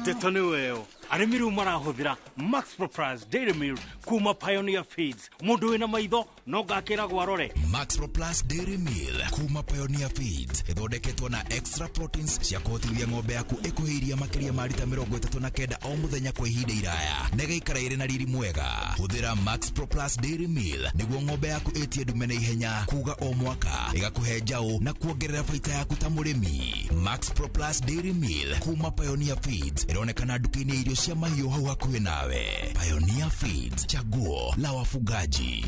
Tetoneweo. Arimiru marahuthira Max Plus Dairy Meal kuma Pioneer Feeds. Mundu wina maitho no gakira gwarore. Max Plus Dairy Meal kuma Pioneer Feeds ithondeketwo na extra proteins cia kuhotithia ng'ombe yaku ikuhiria makiria ma lita 39 o muthenya kwa ihinda iraya na igaikara iri na riri mwega. Huthira Max Plus Dairy Meal niguo ng'ombe yaku etie dume na ihenya kuga o mwaka igakuhe njau na kuongerera baita yaku ta murimi. Max Plus Dairy Meal kuma Pioneer Feeds ironekana duka-ini irio cia mahiũ hau hakuhĩ nawe. Pioneer Feeds, chaguo la wafugaji.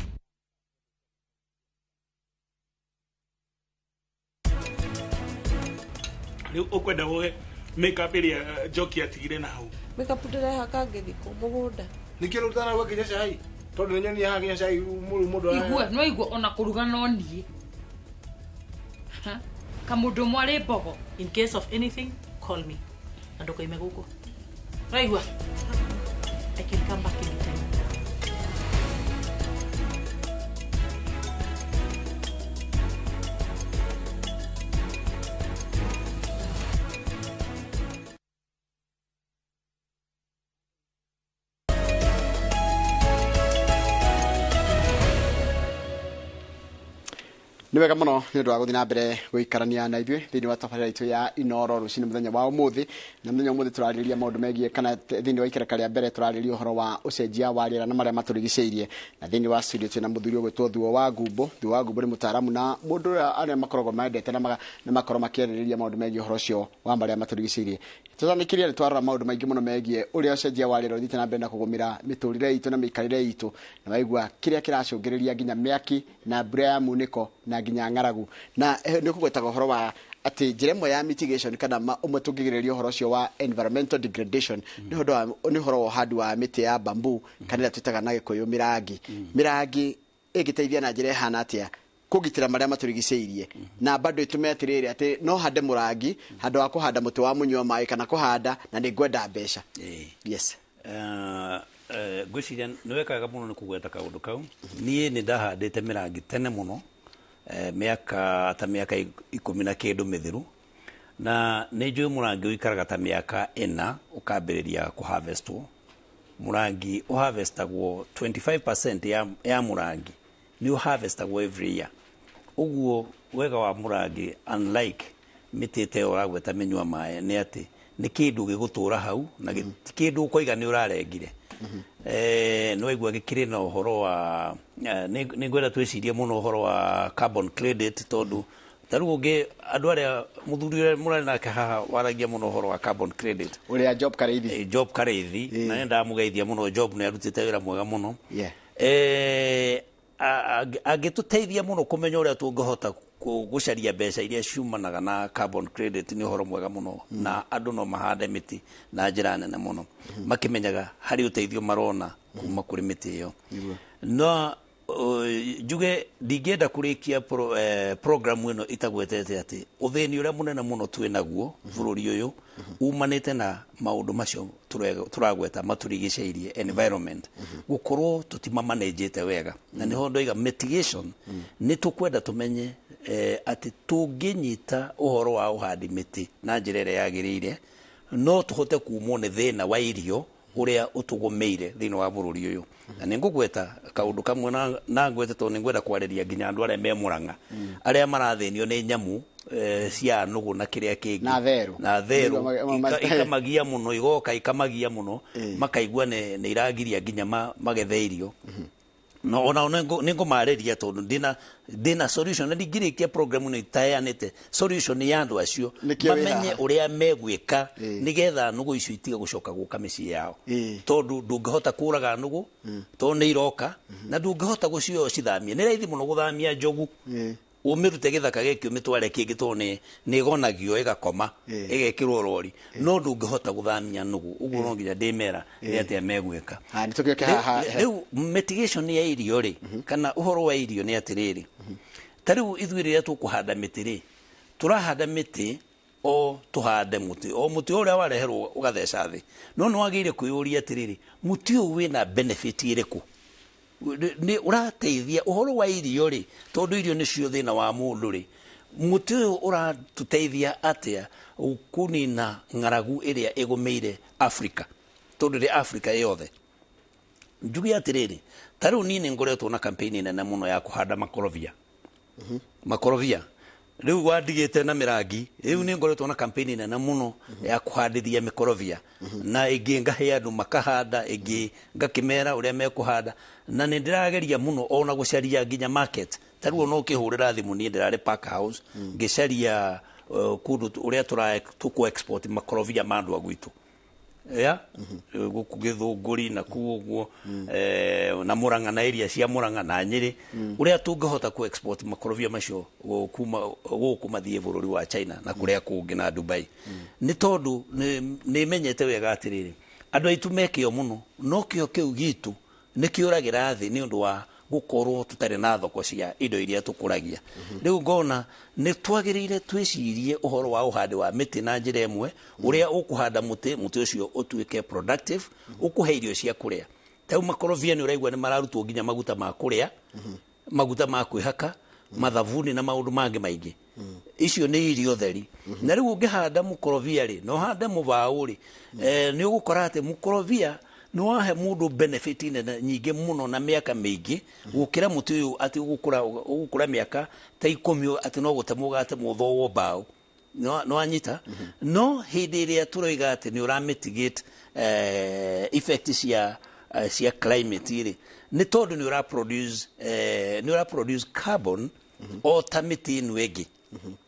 Ukwenda woe makeup iria Njoki atigire na hau. Makeup ndĩrehaka ngĩthikũ mũgũnda. Nikĩ rutana we kinya cai? Tondu nyoni ya kinya cai mundu igwe no igwe ona kuruga no nie. Kamundu mwari mbogo. In case of anything, call me. Andoko imeguko. No igwe. I can come back anytime. ni wega muno ni ndu wa guthina mbere guikarania na ithuĩ thĩinĩ wa tabarĩra itu ya Inoro rũcinĩ mũthenya wa ũmũthĩ na mũthenya ũmũthĩ tũrarĩrĩria maũndũ megiĩ kana thĩinĩ wa ikereka rĩa mbere tũrarĩrĩria ũhoro wa ũcenjia wa rĩera na marĩa matũrigicĩirie na thĩinĩ wa studio twĩna mũthuri ũgwĩtwo Thuo wa Ngumbo. Thuo wa Ngumbo nĩ mũtaaramu na mũndũ arĩa makoragwo mendete na makorwo makĩarĩrĩria maũndũ megiĩ ũhoro ũcio wa marĩa matũrigicĩirie. Tũtanĩkĩria nĩ twarora maũndũ maingĩ mũno megiĩ ũrĩa ũcenjia wa rĩera ũthiĩte na mbere na kũgũmĩra mĩtũrĩre itũ na mĩikarĩre itũ na waigua kĩrĩa kĩracũngĩrĩria nginya mĩaki na mbura ya munĩko na nginya ng'aragu na nĩ kũgwetaga ũhoro wa ati njira ya mitigation kana umwe tungigiriria uhoro cio wa environmental degradation ni horo wa hadu wa miti ya bamboo kana twitaga na gikuyu mirangi igiteithia na njira hana atia kugitira maria maturigiceirie na bado itume atiriri ati no hande murangi handu wa kuhanda muti wa munywa mai kana kuhanda na ni gwenda mbeca yes gwiciria ni wekaga muno ni kugweta kaundu kau nie ni ndahandite mirangi tene muno miaka 10 mithiru na ni njui murangi uikaraga ta miaka 4 ukambiriria kuharvestwo murangi uharvestagwo 25% ya murangi ni uharvestagwo every year uguo wega wa murangi unlike mitite uragweta minywa mae ni ati ni kindu gigutura hau na kindu ukoiga ni urarengire no igwa gikire na uhoro wa ni ngwenda twicirie muno uhoro wa carbon credit tondu taruge andu aria muthuri murari nake haha waragia muno uhoro wa carbon credit uria Job Kareithi na nenda mugeithia muno Job ni arutite wira mwega muno agituteithia muno kumenya uria tungihota gucaria mbeca iria ciumanaga na carbon credit ni uhoro mwega muno na andu no mahande miti na njira nene muno makimenyaga hari uteithio marona kuma kuri miti iyo no juge digenda kurikia program ino itagwetete ati uthini uria munene muno twinaguo bururi uyu umanite na maundu macio turagweta maturigiceirie environment gukorwo tutima managete wega na niho ndoiga mitigation ni tukwenda tumenye ati tunginyita uhoro wa uhandi miti na njira iria yagirire no tuhote kumwo ni thina wa irio uria utugomeire thini wa bururi uyu na ningugweta kaundu kamwe na ngwete to ningwenda kwariria ginya andu aria me Murang'a aria marathinio ni nyamu cia nugu na kiria kingi na theru ikamagia muno igoka ikamagia muno makaigua ne iragiria ginya magetheirio no ona ningo mariria tondu dina solution ndi ngirikia program ni tayanite solution ya andu acio bamenye uria megwika nigetha nugu icio itiga gucoka guka micii yao tondu ndungihota kuraga nugu tondu ni iroka na ndungihota gucio cithamia ni raithi muno guthamia njogu umirute githaka gekio mitware kingi to ni gonagio igakoma igekirwo rori no ndungihota guthamia nugu uguo no nginya ndimera ati megwika ni tukioke haha riu mitigation ya irio ri kana uhoro wa irio ni atiriri tariu ithwire tukuhanda miti ri turahanda miti o tuhande muti o muti uria wareherwo ugatheca thi no no agire kuyuria atiriri muti uyu wina benefit iriku ni urateithia uhoro wa irio ri tondu irio ni cio thina wa mundu ri muti uyu uratuteithia atia ukunina ngaragu iria egomeire Africa tondu ri Africa yothe njugi atiriri tariu nini ngoretwo na campaign nene muno ya kuhanda makorobia makorobia riu wadigite na mirangi riu ni ngoretwo na campaign nene muno ya kuhandithia mikorobia na ingi ngahe andu makahanda ingi ngakimera uria mekuhanda na ni ndirageria muno ona gucaria nginya market tariu no kihurira thimu ni ndirari pack house ngicaria kundu uria tuku export makorobia mandu agwitu guku Githunguri na kuguo na Murang'a na area cia Murang'a na Nyeri uria tungihota ku export makorobia macio kuma thie bururi wa China na kuria kungi na Dubai ni tondu ni menyete wega atiriri andu aitu mekio muno no kio kiu gitu ni kiuragira thi ni undu wa gukorwo tutari na thoko cia indo iria tukuragia riu ngona ni twagirire twicirie uhoro wa uhandi wa miti na njira imwe uria ukuhanda muti ucio utuike productive ukuheirio cia kuria tau makorobia ni uraigwa ni mararutwo nginya maguta ma kuria maguta ma kwihaka mathavuni na maundu mangi maingi icio ni irio theri na riu ungihanda mukorobia ri no hande mubau ri ni ugukora ati mukorobia no wahe mundu benefit nene nyingi muno na miaka mingi gukira muti uyu ati ugukura miaka ta 10 ati no gutemwo ate muthowo bao no anyita no hindi iria turoiga ati ni uramitigate effect cia climate iri ni tondu ni ura produce carbon o ta miti inu egi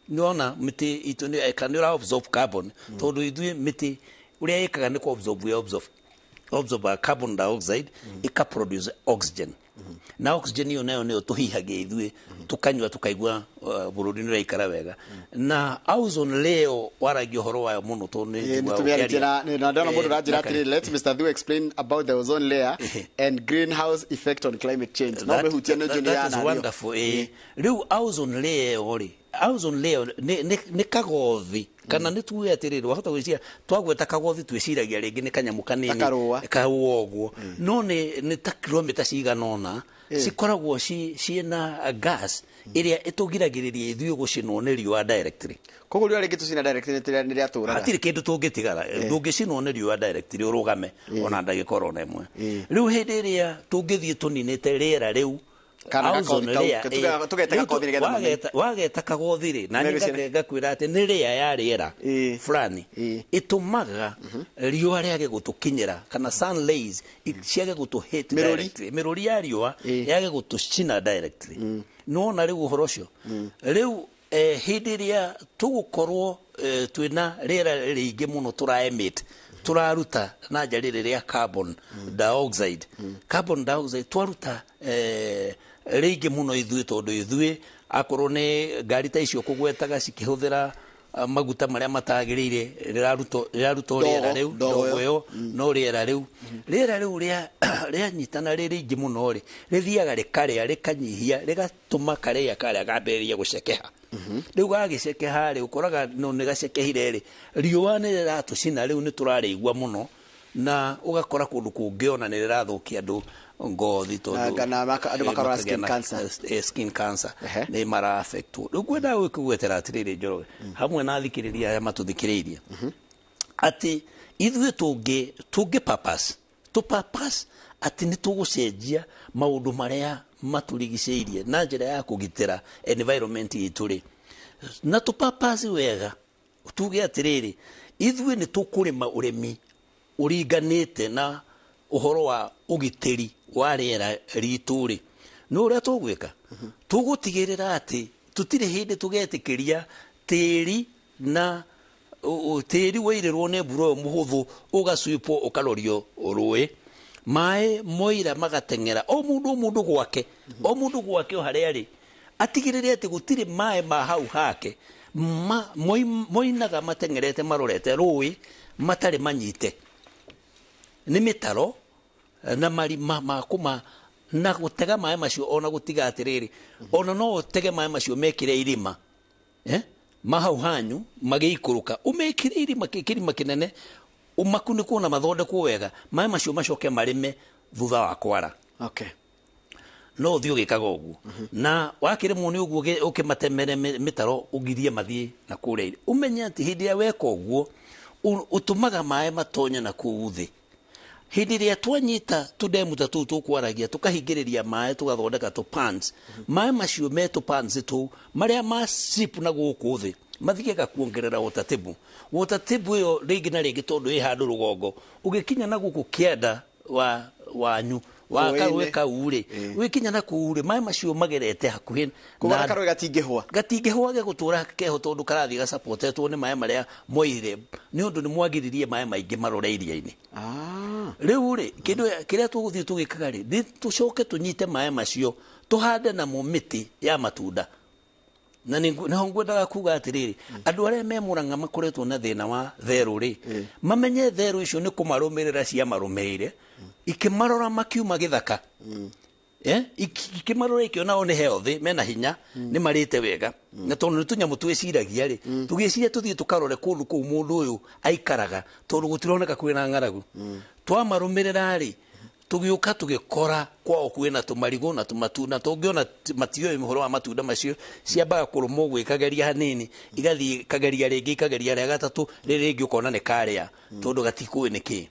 niona miti itu ni ura absorb carbon tondu ithui miti uria ikaga ni ku absorb absorb carbon dioxide ikaproduce oxygen na oxygen hiyo nayo nio tuhihagia ithuĩ tukanyua tukaigua bururi ni raikara wega na ozone layer waragia horo wayo muno to ni na ndona mundu rajira atiri let Mr. Thu explain about the ozone layer and greenhouse effect on climate change no behutia no jeni yana that is wonderful riu ozone layer ozone layer ni kagothi kana ni tuwe atiriri wahota gwiciria twagweta kagothi twiciragia ringi ni kanyamu kanini kawoguo no ni ta kilomita ciganona cikoragwo ciina gas iria itugiragiriria ithuĩ gucinwo ni riũa directly koguo riũa ringi tucina directly ni ria turaga atiri kindu tungitigara ndungicinwo ni riũa directly urugame ona ndagĩka ona ĩmwe riu hindi iria tungithie tuninite rĩera riu wageta kagothi ri na ngakwira ati ni ria ya riera fulani itumaga riũa riage gutukinyira kana sun rays ciage gutuhit directly miruri ya riũa yage gutucina directly no na riu uhoro ucio riu hindi iria tugukorwo twina riera ringi muno turaemit turaruta na njarire ria carbon dioxide twaruta ringi muno ithuĩ tondu ithuĩ akorwo ni ngari ta icio kugwetaga cikihuthira maguta maria matagirire riraruta riera riu ndogo yo no riera riu ria nyitana ringi muno ri rithiaga rikaria rikanyihia rigatuma karia gamberia gucekeha riu gagicekeha ri ukoraga no ni gacekehire ri riũa ni riratucina riu ni turarigua muno na ugakora kundu kungiona ni rirathukia andu ngothi tondu andu makarwara skin cancer ni mara affect ugwenda gwikugwetera atiriri njoroge hamwe na thikiriria ya matuthikiririe ati ithuĩ tungi purpose ati ni tugucenjia maundu maria maturigiceirie na njira ya kugitira environment itu ri na purpose wega tuge atiriri ithuĩ ni tukurima urimi uringanite na uhoro wa ugitiri wa riera ritu ri no uria tugwika tugutigirira ati tutire hindi tugetikiria tiri na tiri wirirwo ne buro muhuthu ugaswipo ukalorio rui mai moira magatengera o mundu gwake haria ri atigirire ati gutire mai ma hau hake moinaga matengerete marorete rui matari manyite ni mitaro na marima makuma na gutega mai macio ona gutiga atiriri ona no utege mai macio mekire irima mahau hanyu magiikuruka umekire irima kikirima kinene umakuniko na mathondeko wega mai macio macoke marime thutha wa kwara no thio gikaga uguo na wakiremwo ni uguo ukimatemere mitaro ugirie mathie na kureire umenye ati hindi ya weka uguo utumaga mai matonya na kuuthi hindi iria twanyita tudemu tatu tukwaragia tukahingiriria mai tugathondeka to pans mai macio me to pans tu maria ma sip na guku thi mathiega kuongerera water table yo ringi na ringi tondu i handu rugongo ugikinya na guku kienda wanyu wakarweka ure wikinya na kuure mai macio magerete hakuhi na karwe gatingihwa ge gutura keho tondu karathi ga supportetwo ni mai maria moire ni undu ni mwagiririe mai maingi marore iria-ini riu ri kindu kiria tuguthie tugikaga ri ni tucoke tunyite mai macio tuhande na mumiti ya matunda na ngwendaga kuga atiriri andu aria me Murang'a makoretwo na thina wa theru ri mamenye theru icio ni kumarumirira cia marumeire ikimarora makiuma githaka ikimarora ikiona one healthy mena hinya ni marite wega na tondu tunyamu twiciragia ri tugiciria tuthie tukarore kundu ku mundu uyu aikaraga tondu gutironeka kwina ng'aragu twamarumirira ri tugiuka tugikora kwao kwina tumarigo na tumatunda tungiona matio imhoro wa matunda macio ciambaga kurumo gwikageria hanini igathie kageria ringi ikageria ria gatatu riringi ukona ni karia tondu gatikui niki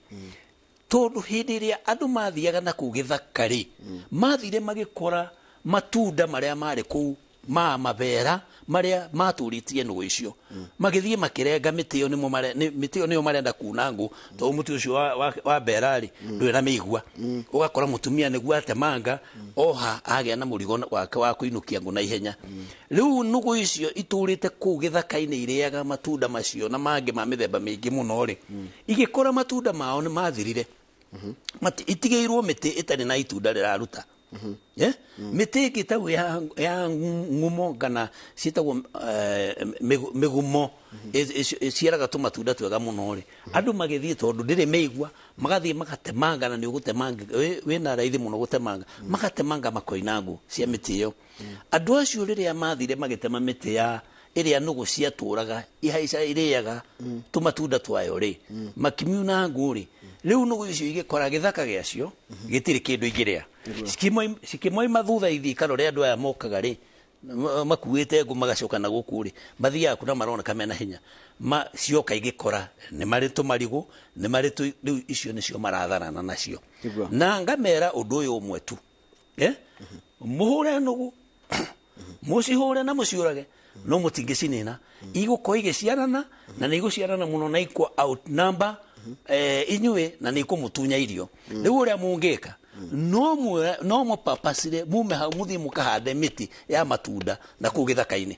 tondu hindi iria andu mathiaga na kugithakari mathire magikora matunda maria mari ku mabera maria maturitie nugu icio magithie makirenga mitio niyo marenda kunangu to muti ucio wa berari ndwira migua ugakora mutumia niguo atemanga oha agia na murigo wake wa kuinukia nguna ihenya riu nugu icio iturite ku githaka-ini iriaga matunda macio na mangi ma mithemba mingi muno ri igikora matunda mao ni mathirire itigeirwo miti itari na itunda riraruta miti gitagwo ya ngumo kana citagwo migumo ciaraga tumatunda twega muno ri andu magithie tondu ndire meigwa magathie magatemanga na ni ugutemanga wina raithi muno gutemanga magatemanga makoinangu cia miti iyo andu acio riria mathire magitema miti ya iria nugu cia turaga ihaica iriaga tumatunda twayo ri makimiuna nguri riu nugu icio igikora githaka giacio gitiri kindu igiria sikimoi mathutha ithikaro ria andu aya mokaga ri makuite ngo magacoka na gukuri mathia kuna marona kamena hinya cioka igikora ni mari tumarigu ni mari riu icio nicio maratharana nacio na ngamera undu uyu umwe tu muhure nugu musihure na musiurage no mutingicinina iguko igiciarana na niguciarana muno na ikwa outnumber inywe na nikumutunya irio riu uria mungika no mo papasire mume ha muthi mukahande miti ya matunda na kugithaka-ini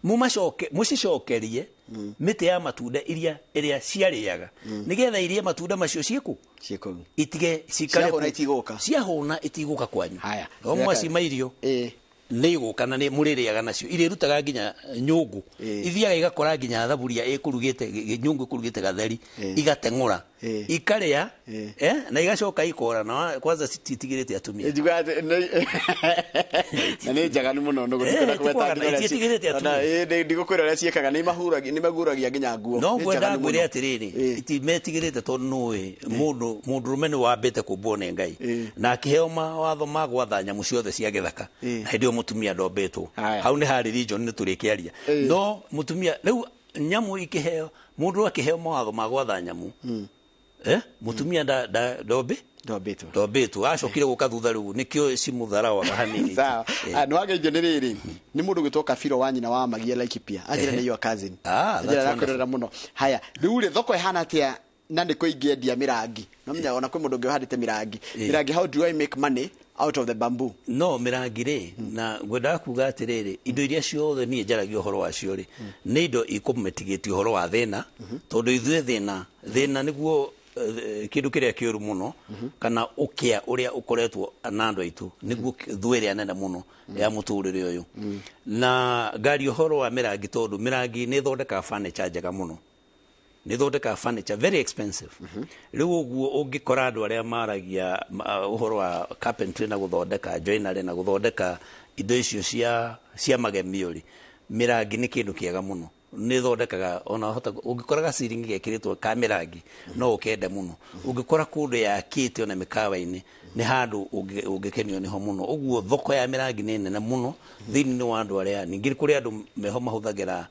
mumacoke mucicokerie miti ya matunda iria ciariaga nigetha iria matunda macio ciku itige cikare ciahuna itiguka kwanyu o mwasi mairio ni iguka na ni muririaga nacio irirutaga nginya nyungu ithiaga igakora nginya thaburia ikurugite nyungu ikurugite gatheri igatengura ikaria na igacoka ikora na kwanza titigirite atumia na ni njaga ni muno no gutikana kubeta ndigukwira ria ciekaga ni maguragia nginya nguo no gwenda ngwire atiriri itimetigirite tondu nui mundu rumene wambite kumbone ngai na akiheo mawatho ma gwatha nyamu ciothe cia githaka na ndio mutumia ndombetwo hau ni hari region ni turikiaria no mutumia riu nyamu ikiheo mundu akiheo mawatho ma gwatha nyamu mutumia ndombetwo acokire guka thutha riu nikio cimutharawa hanini sawa no ageje ni riri ni mundu gitoka Firo wa nyina wa Magia Laikipia ajira ni your cousin ajira rakorera muno haya riu ri thoko ihana atia na ndiko ingeendia mirangi no menya ona kwi mundu ngihandite mirangi how do I make money out of the bamboo no mirangi ri na gwenda kuga atiriri indo iria ciothe ni njaragia uhoro wacio ri ni indo ikumetigiti uhoro wa thina tondu ithue thina niguo kindu kiria kiuru muno kana ukia uria ukoretwo na andu aitu niguo thwere anene muno ya muturire uyu na ngari uhoro wa mirangi tondu mirangi ni thondeka furniture njega muno ni thondeka furniture very expensive riu uguo ungikora andu aria maragia uhoro wa carpentry na guthondeka joinery na guthondeka indo icio cia magemio ri mirangi ni kindu kiega muno ni thondekaga ona hota ungikoraga ceiling gekiritwo kamerangi no ukende muno ungikora kundu ya kiti ona mikawa-ini ni handu ungikenio niho muno uguo thoko ya mirangi ni nene muno thini ni wandu aria ningiri kuri andu meho mahuthagira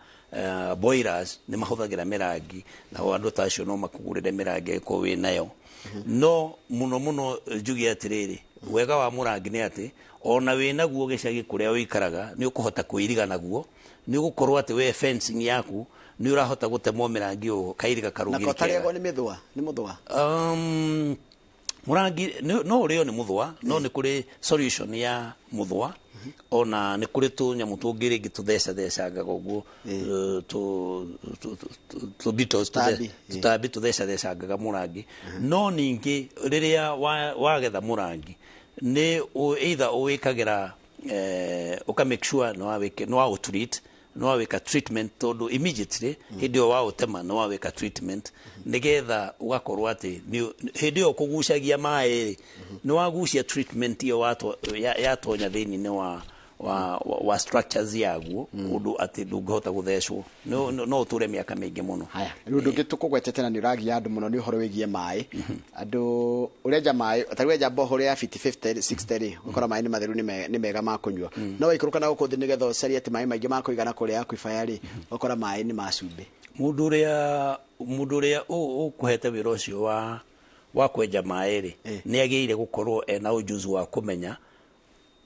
boilers ni mahuthagira mirangi na wandu tacio no makugurire mirangi ko wi nayo no muno jugi atiriri wega wa murangi ni ati ona wi naguo gicagi kuria uikaraga ni ukuhota kuiriga naguo ni gukorwo ati we fencing yaku ni urahota gutemwo mirangi o kairiga karugiri na kotarego ni muthwa murangi no urio ni muthwa no ni kuri solution ya muthwa ona ni kuri tu nyamu tungiri gitutheca goguo tu bitos tutabi tutheca murangi no ningi riria wagetha murangi ni either uwikagira uka make sure no outreat no aweka treatment tondu immediately hidio wa utema no aweka treatment nigetha ugakorwo ati hidio kugucagia mai no wagucia treatment iyo yatonya thini ni wa structures yaguo undu ati ndungihota guthecwo no uture miaka mingi muno haya riu ndungitukwetete na ni uragia andu muno ni uhoro wigie mai andu ureja mai atariweja bohore ya 50 60 ukora mai ni matheru ni mega ma kunywa no waikuruka na gukuthi nigetha ucarie ati mai maingi ma kuigana kuria akuibaya ri ukora mai ni macumbi mundu uria ukuhete wira ucio wa kwenja mai ri ni agiire gukorwo ena ujuzi wa kumenya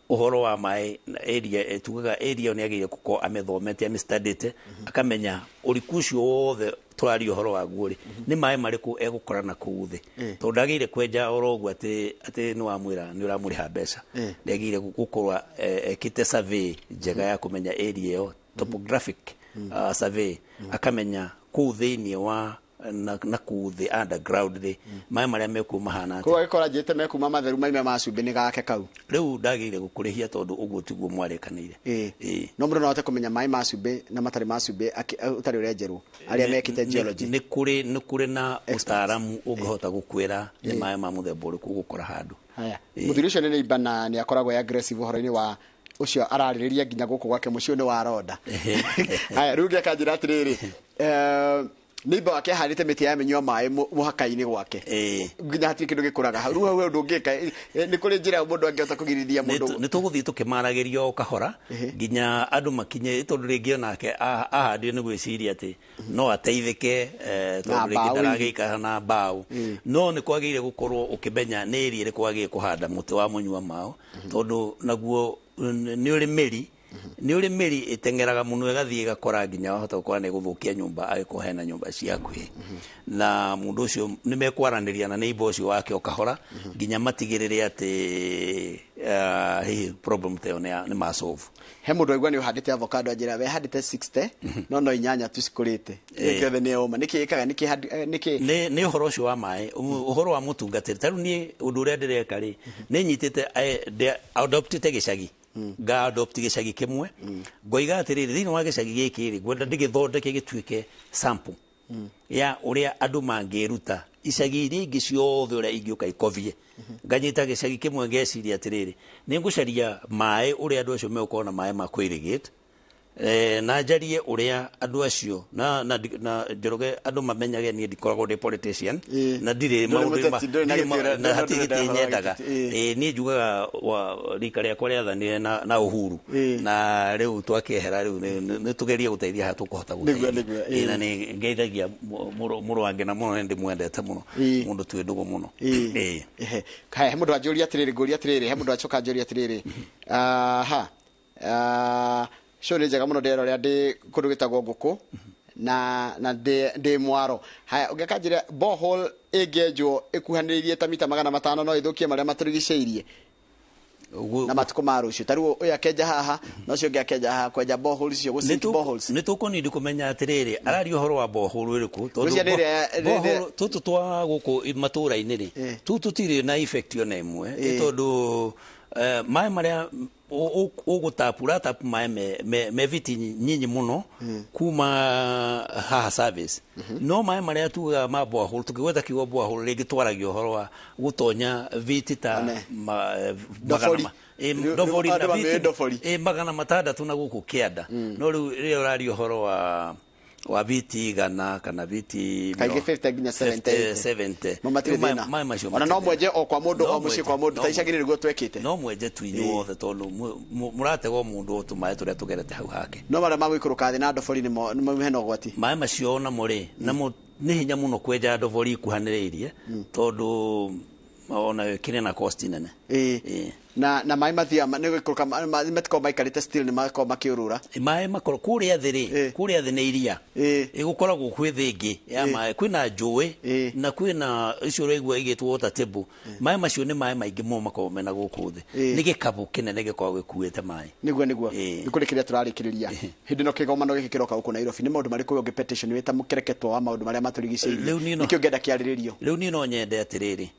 uhoro wa mai area tugaga area ni agiye kuko amethomete amestudite akamenya urikucio wothe turari uhoro wa guori ni mai mariku egukora na kuuthi to ndagire kwenja orogu ati ni wamwira ni uramuriha mbeca ni agiye gukorwa kite survey njega ya kumenya area yo topographic survey akamenya ku thini wa na ku the underground the mai maria mekuma hana ko ikora jete mekuma matheru maime macumbi ni gake kau riu ndagire gukurihia tondu uguo tiguo mwarekanire no mundu no ate kumenya mai macumbi na matari macumbi utari urenjeru aria mekite geology ni kuri na ustaaramu ungehota gukwira ni mai ma muthemba uriku gukora handu haya muthiri ucio ni ibana ni akoragwo aggressive horo-ini wa ucio araririria nginya guku gwake mucio ni wa roda haya riu ngeka njira atiriri niba wake harite miti ya minywa mai muhaka-ini gwake nginya hatiri kindu gikuraga riu hau ndungika ni kuri njira mundu angihota kugirithia mundu ni tuguthii tukimaragiria o kahora nginya andu makinye tondu ringi onake ahandio ni gwiciria ati no ateithike tondu ringi ndaragika na mbao no ni kwagire gukorwo ukimenya ni iri ri kwagire kuhanda muti wa munywa mao tondu naguo ni uri meri itengeraga muno igathie gakora nginya wahota gukora ni guthukia nyumba agikuhe na nyumba ciaku na mundu ucio ni mekwaraniria na neighbor ucio wake okahora nginya matigirire ati hi problem teo ni masolve he mundu aigua ni uhandite avocado ajira we handite 60 no inyanya tu cikurite ikethe ni oma niki ikaga niki ni uhoro ucio wa mai uhoro wa mutungatiri taru ni undu uria ndireka ri ni nyitite adoptite gicagi ga adopti gicagi kimwe ngoiga atiriri thini wa gicagi giki ri gwenda ndigithondeke gituike sample ya uria andu mangiruta icagi ringi ciothe uria ingiuka ikovie nganyita gicagi kimwe ngeciria atiriri ni ngucaria mai uria andu acio megukona mai ma kwirigate na njarie uria andu acio na njoroge andu mamenyage ni ndikoragwo ndi politician na ndire maundu na hatigiti nyendaga ni njugaga rika riakwa riathanire na uhuru na riu twakehera riu ni tugerie guteithia ha tukuhota guteithia na ni ngeithagia muru wange na muno ndi mwendete muno mundu twi ndugu muno he mundu anjuria atiriri nguria atiriri he mundu acoka anjuria atiriri shore njega muno ndero ria ndi kundu gitagwo nguku na ndi mwaro haya ungekanjira borehole ingenjwo ikuhaniririe ta mita 500 no ithukie maria maturigiceirie na matuko ma rucio taru uya kenja haha no cio ngiakenja haha kwenja boreholes cio gusink boreholes ni tukunidi kumenya atiriri arari uhoro wa borehole uriku tondu tutu twa guku matura-ini ri tutu tiri na effect yo nemwe tondu mai maria ugutapura tapu mai me viti nyinyi muno kuma haha service no mai maria tuga ma borehole tukigweta kiwa borehole rigi twaragio horo wa gutonya viti ta magana matandatu na guku kianda no riu urari horo wa viti gana kana viti kaige 50 ginya 70 mamatire thina mai macio ona no mwenje o kwa mundu o muci kwa mundu taicagirire guo twekite no mwenje twinyu wothe tondu muratego mundu otumae turia tugerete hau hake no mara magwikuruka thi na ndobori ni mo heno gwati mai macio na muri na ni hinya muno kwenja ndobori kuhaniriirie tondu ona kire na cost nene na mai mathia ne gwikuruka metiko maikarite still ni mako makiurura mai makoro kuria thiri kuria thini iria igukoragwo kwi thingi ya mai kwina njui na kwina icio regwa igitwo water table mai macio ni mai maingi mo mako mena guku thi ni gikabu kinene gikoragwo gikuite mai niguo nikurikiria turarikiriria hindi no kigomano giki kiroka guku Nairobi ni maundu mariko yo petition wita mukereketwo wa maundu maria maturigiceirie nikio ngenda kiariririo riu ni no nyende atiriri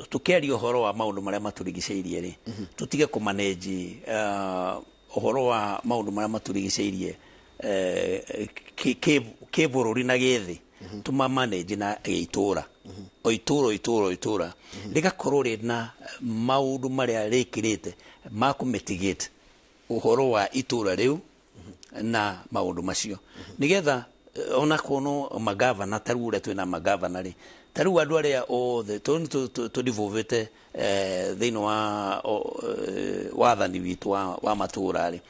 tukeria uhoro wa maundu maria maturigiceirie ri tutige kumanage uhoro wa maundu maria maturigiceirie ke bururi na gethi tuma manage na itura itura ligakorwo ri na maundu maria rikirite ma kumitigate uhoro wa itura riu na maundu macio nigetha ona kono magavana tarure twina magavana ri taru andu aria othe to divovete thino wa wathani witu wa matura ri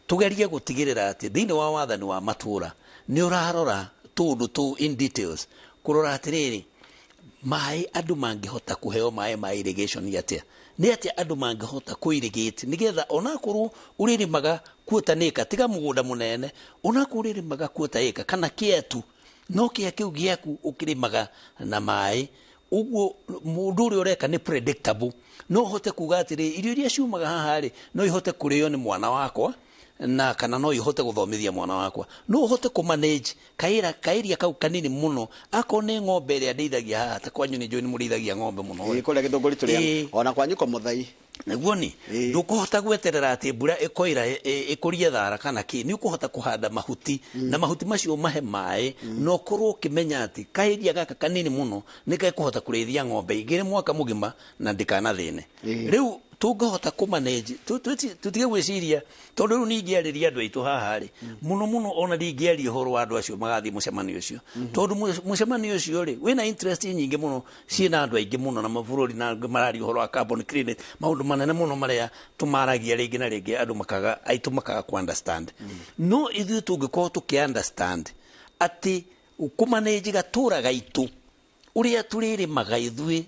tugerie gutigirira ati thino wa wathani wa matura ni urarora tundu tu in details kurora atiriri mai andu mangihota kuheo mai ma irrigation yatia ni atia andu mangihota ku irrigate nigetha ona kuru uririmaga kuota nika tiga mugunda munene ona kuririmaga kuota eka kana kietu no kia kiu giaku ukirimaga na mai uguo mundu uri ureka ni predictable no hote kuga atiri irio iria ciumaga haha ri no ihote kurio ni mwana wakwa na kana no ihote guthomithia mwana wakwa no uhote ku manage kairia kau kanini muno akone ng'ombe ria ndeithagia haha ta kwanyu ni njoni murithagia ng'ombe muno kule githunguri turia ona kwanyu ko muthai naguo ni ndukuhota gweterera ati mbura ikoira ikurie thara kana ki ni ukuhota kuhanda mahuti na mahuti macio mahe mai no korwo kimenya ati kairia gaka kanini muno ni kaikuhota kurithia ng'ombe igire mwaka mugima na ndikana thine riu tungahota ku manage tutige gwiciria tondu riu ningiariria andu aitu haha ri muno ona ndingiaria horo wa andu acio magathi mucemanio ucio tondu mucemanio ucio ri wina interest nyingi muno ciina andu aingi muno na mabũrũri na marari horo wa carbon credit maundu manene muno maria tumaragia ringi na ringi andu makaga ku understand no ithu tungikorwo tuki understand ati ku manage gatura gaitu uria turirimaga ithui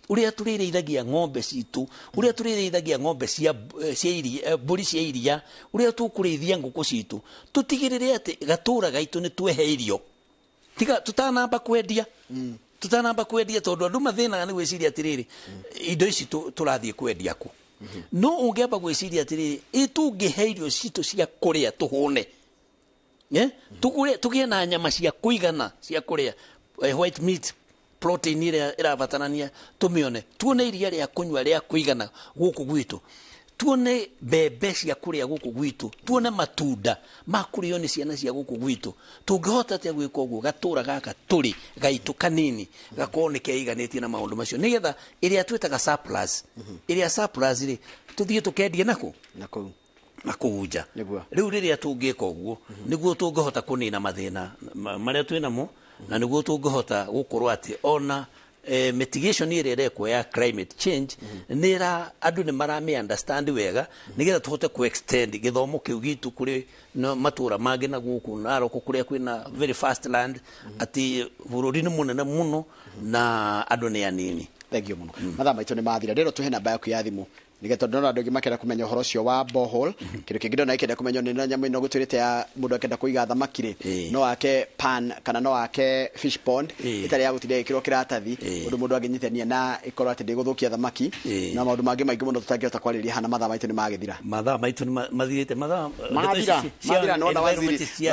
uria turireithagia ng'ombe citu uria turireithagia ng'ombe cia iria mburi cia iria uria tukurithia nguku citu tutigirire ati gatura gaitu ni twehe irio tiga tutanamba kwendia tutanamba kwendia tondu andu mathina ni gwiciria atiriri indo ici turathie kwendia ku no ungiamba gwiciria atiriri itungihe irio citu cia kuria tuhune tugie na nyama cia kuigana cia kuria white meat protein ile irabatanania tumione tuone iria ria kunywa ria kuigana guku gwitu tuone bebe cia kuria guku gwitu tuone matunda makurio ni ciana cia guku gwitu tungihota tia gwika uguo gatura gaka turi gaitu kanini gakone keiganitie na maundu macio nigetha iria twitaga surplus iria surplus ri tuthie tukendie nako nakuja riu riria tungika uguo niguo tungihota kunina mathina maria twinamo na niguo tungihota gukorwo ati ona mitigation ire rekwo ya climate change nira andu ni marame understand wega nigetha tuhote ku extend githomo kiu gitu kuri matura mangi na guku naroko kuria kwina very fast land ati bururi ni munene muno na andu ni anini thengio muno mathaa maitu ni mathira ndiro tuhe namba yaku ya thimu nigeto ndona andu gimakera kumenya horo cio wa borehole kindu kingi ndona ikenda kumenya ni nyama ino gutwirite ya mundu akenda kuiga thamaki ri no wake pan kana no wake fish pond itari ya gutire ikiro kiratathi undu mundu aginyithania na ikoro ati ndiguthukia thamaki na maundu mangi maingi muno tutangihota kwariria hana mathaa maitu ni magithira mathaa maitu ni mathirite mathira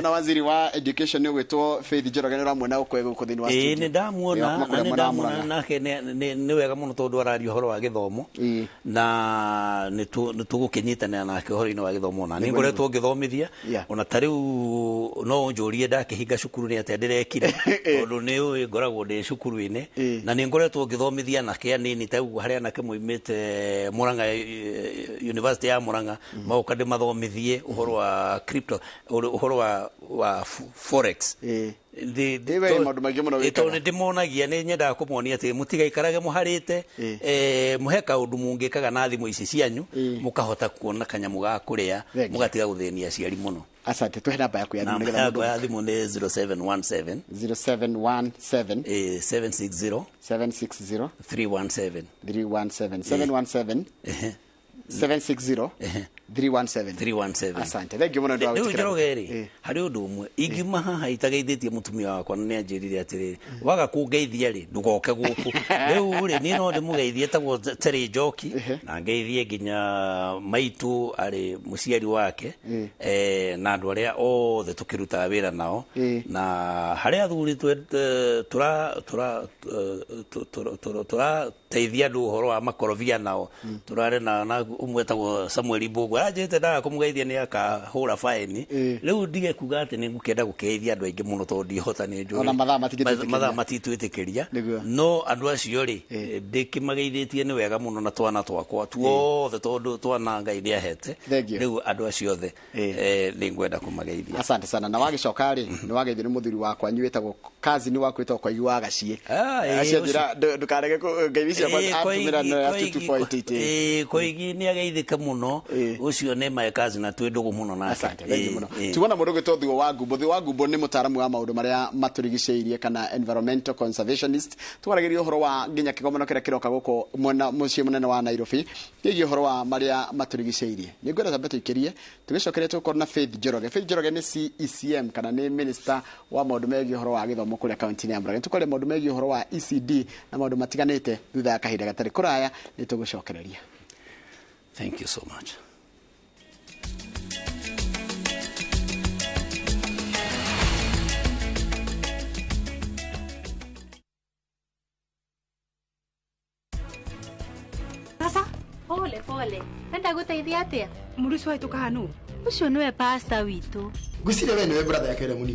no waziri wa education ni gwitwo Faith Njoroge ni ramwe na ukwego kuthini wa studio ni ndamuona na ni ndamuona nake ni wega muno tondu arario horo wa githomo na nitugukinyitana nake horo-ini wa githomo na ni ngoretwo ngithomithia ona tariu no njurie ndakihinga cukuru ni ati ndirekire tondu ni uyu ngoragwo ndi cukuru-ini na ni ngoretwo ngithomithia nake anini taigu haria nake muimite Murang'a University ya Murang'a mauka ndi mathomithie uhoro wa crypto uhoro wa forex ndimonagia ni nyendaga kumuonia ati mutigaikarage muharite muhe kaundu mungikaga na thimu ici cianyu mukahota kuona kanyamu ga kuria mugatiga guthenia aciari muno. Asante, tuhe namba yaku ya thimu nigetha mundu ya thimu ni 0717 760 317 317. Asante. Thank you muno ndo awitikira. Njorogeri hari undu umwe ingima haha itageithĩtie mutumia wakwa ni anjirire atiri waga kungeithia ri ndugoke guku riu ri ni no ndimugeithie tagwo Terry Njoki na ngeithie nginya maitu ari muciari wake na andu aria othe tukiruta wira nao na haria athuri tura teithia ndu horo wa makorobia nao turare na umwe tagwo Samuel Mbugu ajete ndaga kumugeithia ni akahura fine riu ndige kuga ati ni ngukenda gukeithia andu aingi muno tondu ndihota ni njuri ona mathaa matitwitikiria no andu acio ri ndikimageithĩtie ni wega muno na twana twakwa tuothe tondu twana Ngai ni ahete riu andu acio othe ni ngwenda kumageithia. Asante sana na wagicoka ri ni wageithio ni muthuri wakwa nyuitagwo kazi ni wakwitwo kwa iwa gacie acio njira ndukarege ngeithia kwa atumira no ya 248 koigi ni ageithika muno ucio ne mae kazi na twindugu muno nake. Asante thank muno tuona mundu gitothiwo wa Ngumbo ni mutaramu wa maundu maria maturigiceirie kana environmental conservationist twaragiria horo wa nginya kigomano kira kiroka guko mwena mucie munene wa Nairobi gigie horo wa maria maturigiceirie ni ngwenda tambe tuikirie tugicokeria tukoro na Faith Njoroge ni CECM kana ni minister wa maundu megie horo wa githomo kuria county ya Murang'a tukore maundu megie horo wa ECD na maundu matiganite thutha ya kahinda gatari kuraya ni tugucokereria. Thank you so much. pole pole. Enda gũteithia atĩa? Mũruci waitu kahanu. Ucio niwe pastor witũ. Ngwĩciria we niwe brother yake ĩrĩa mũnini.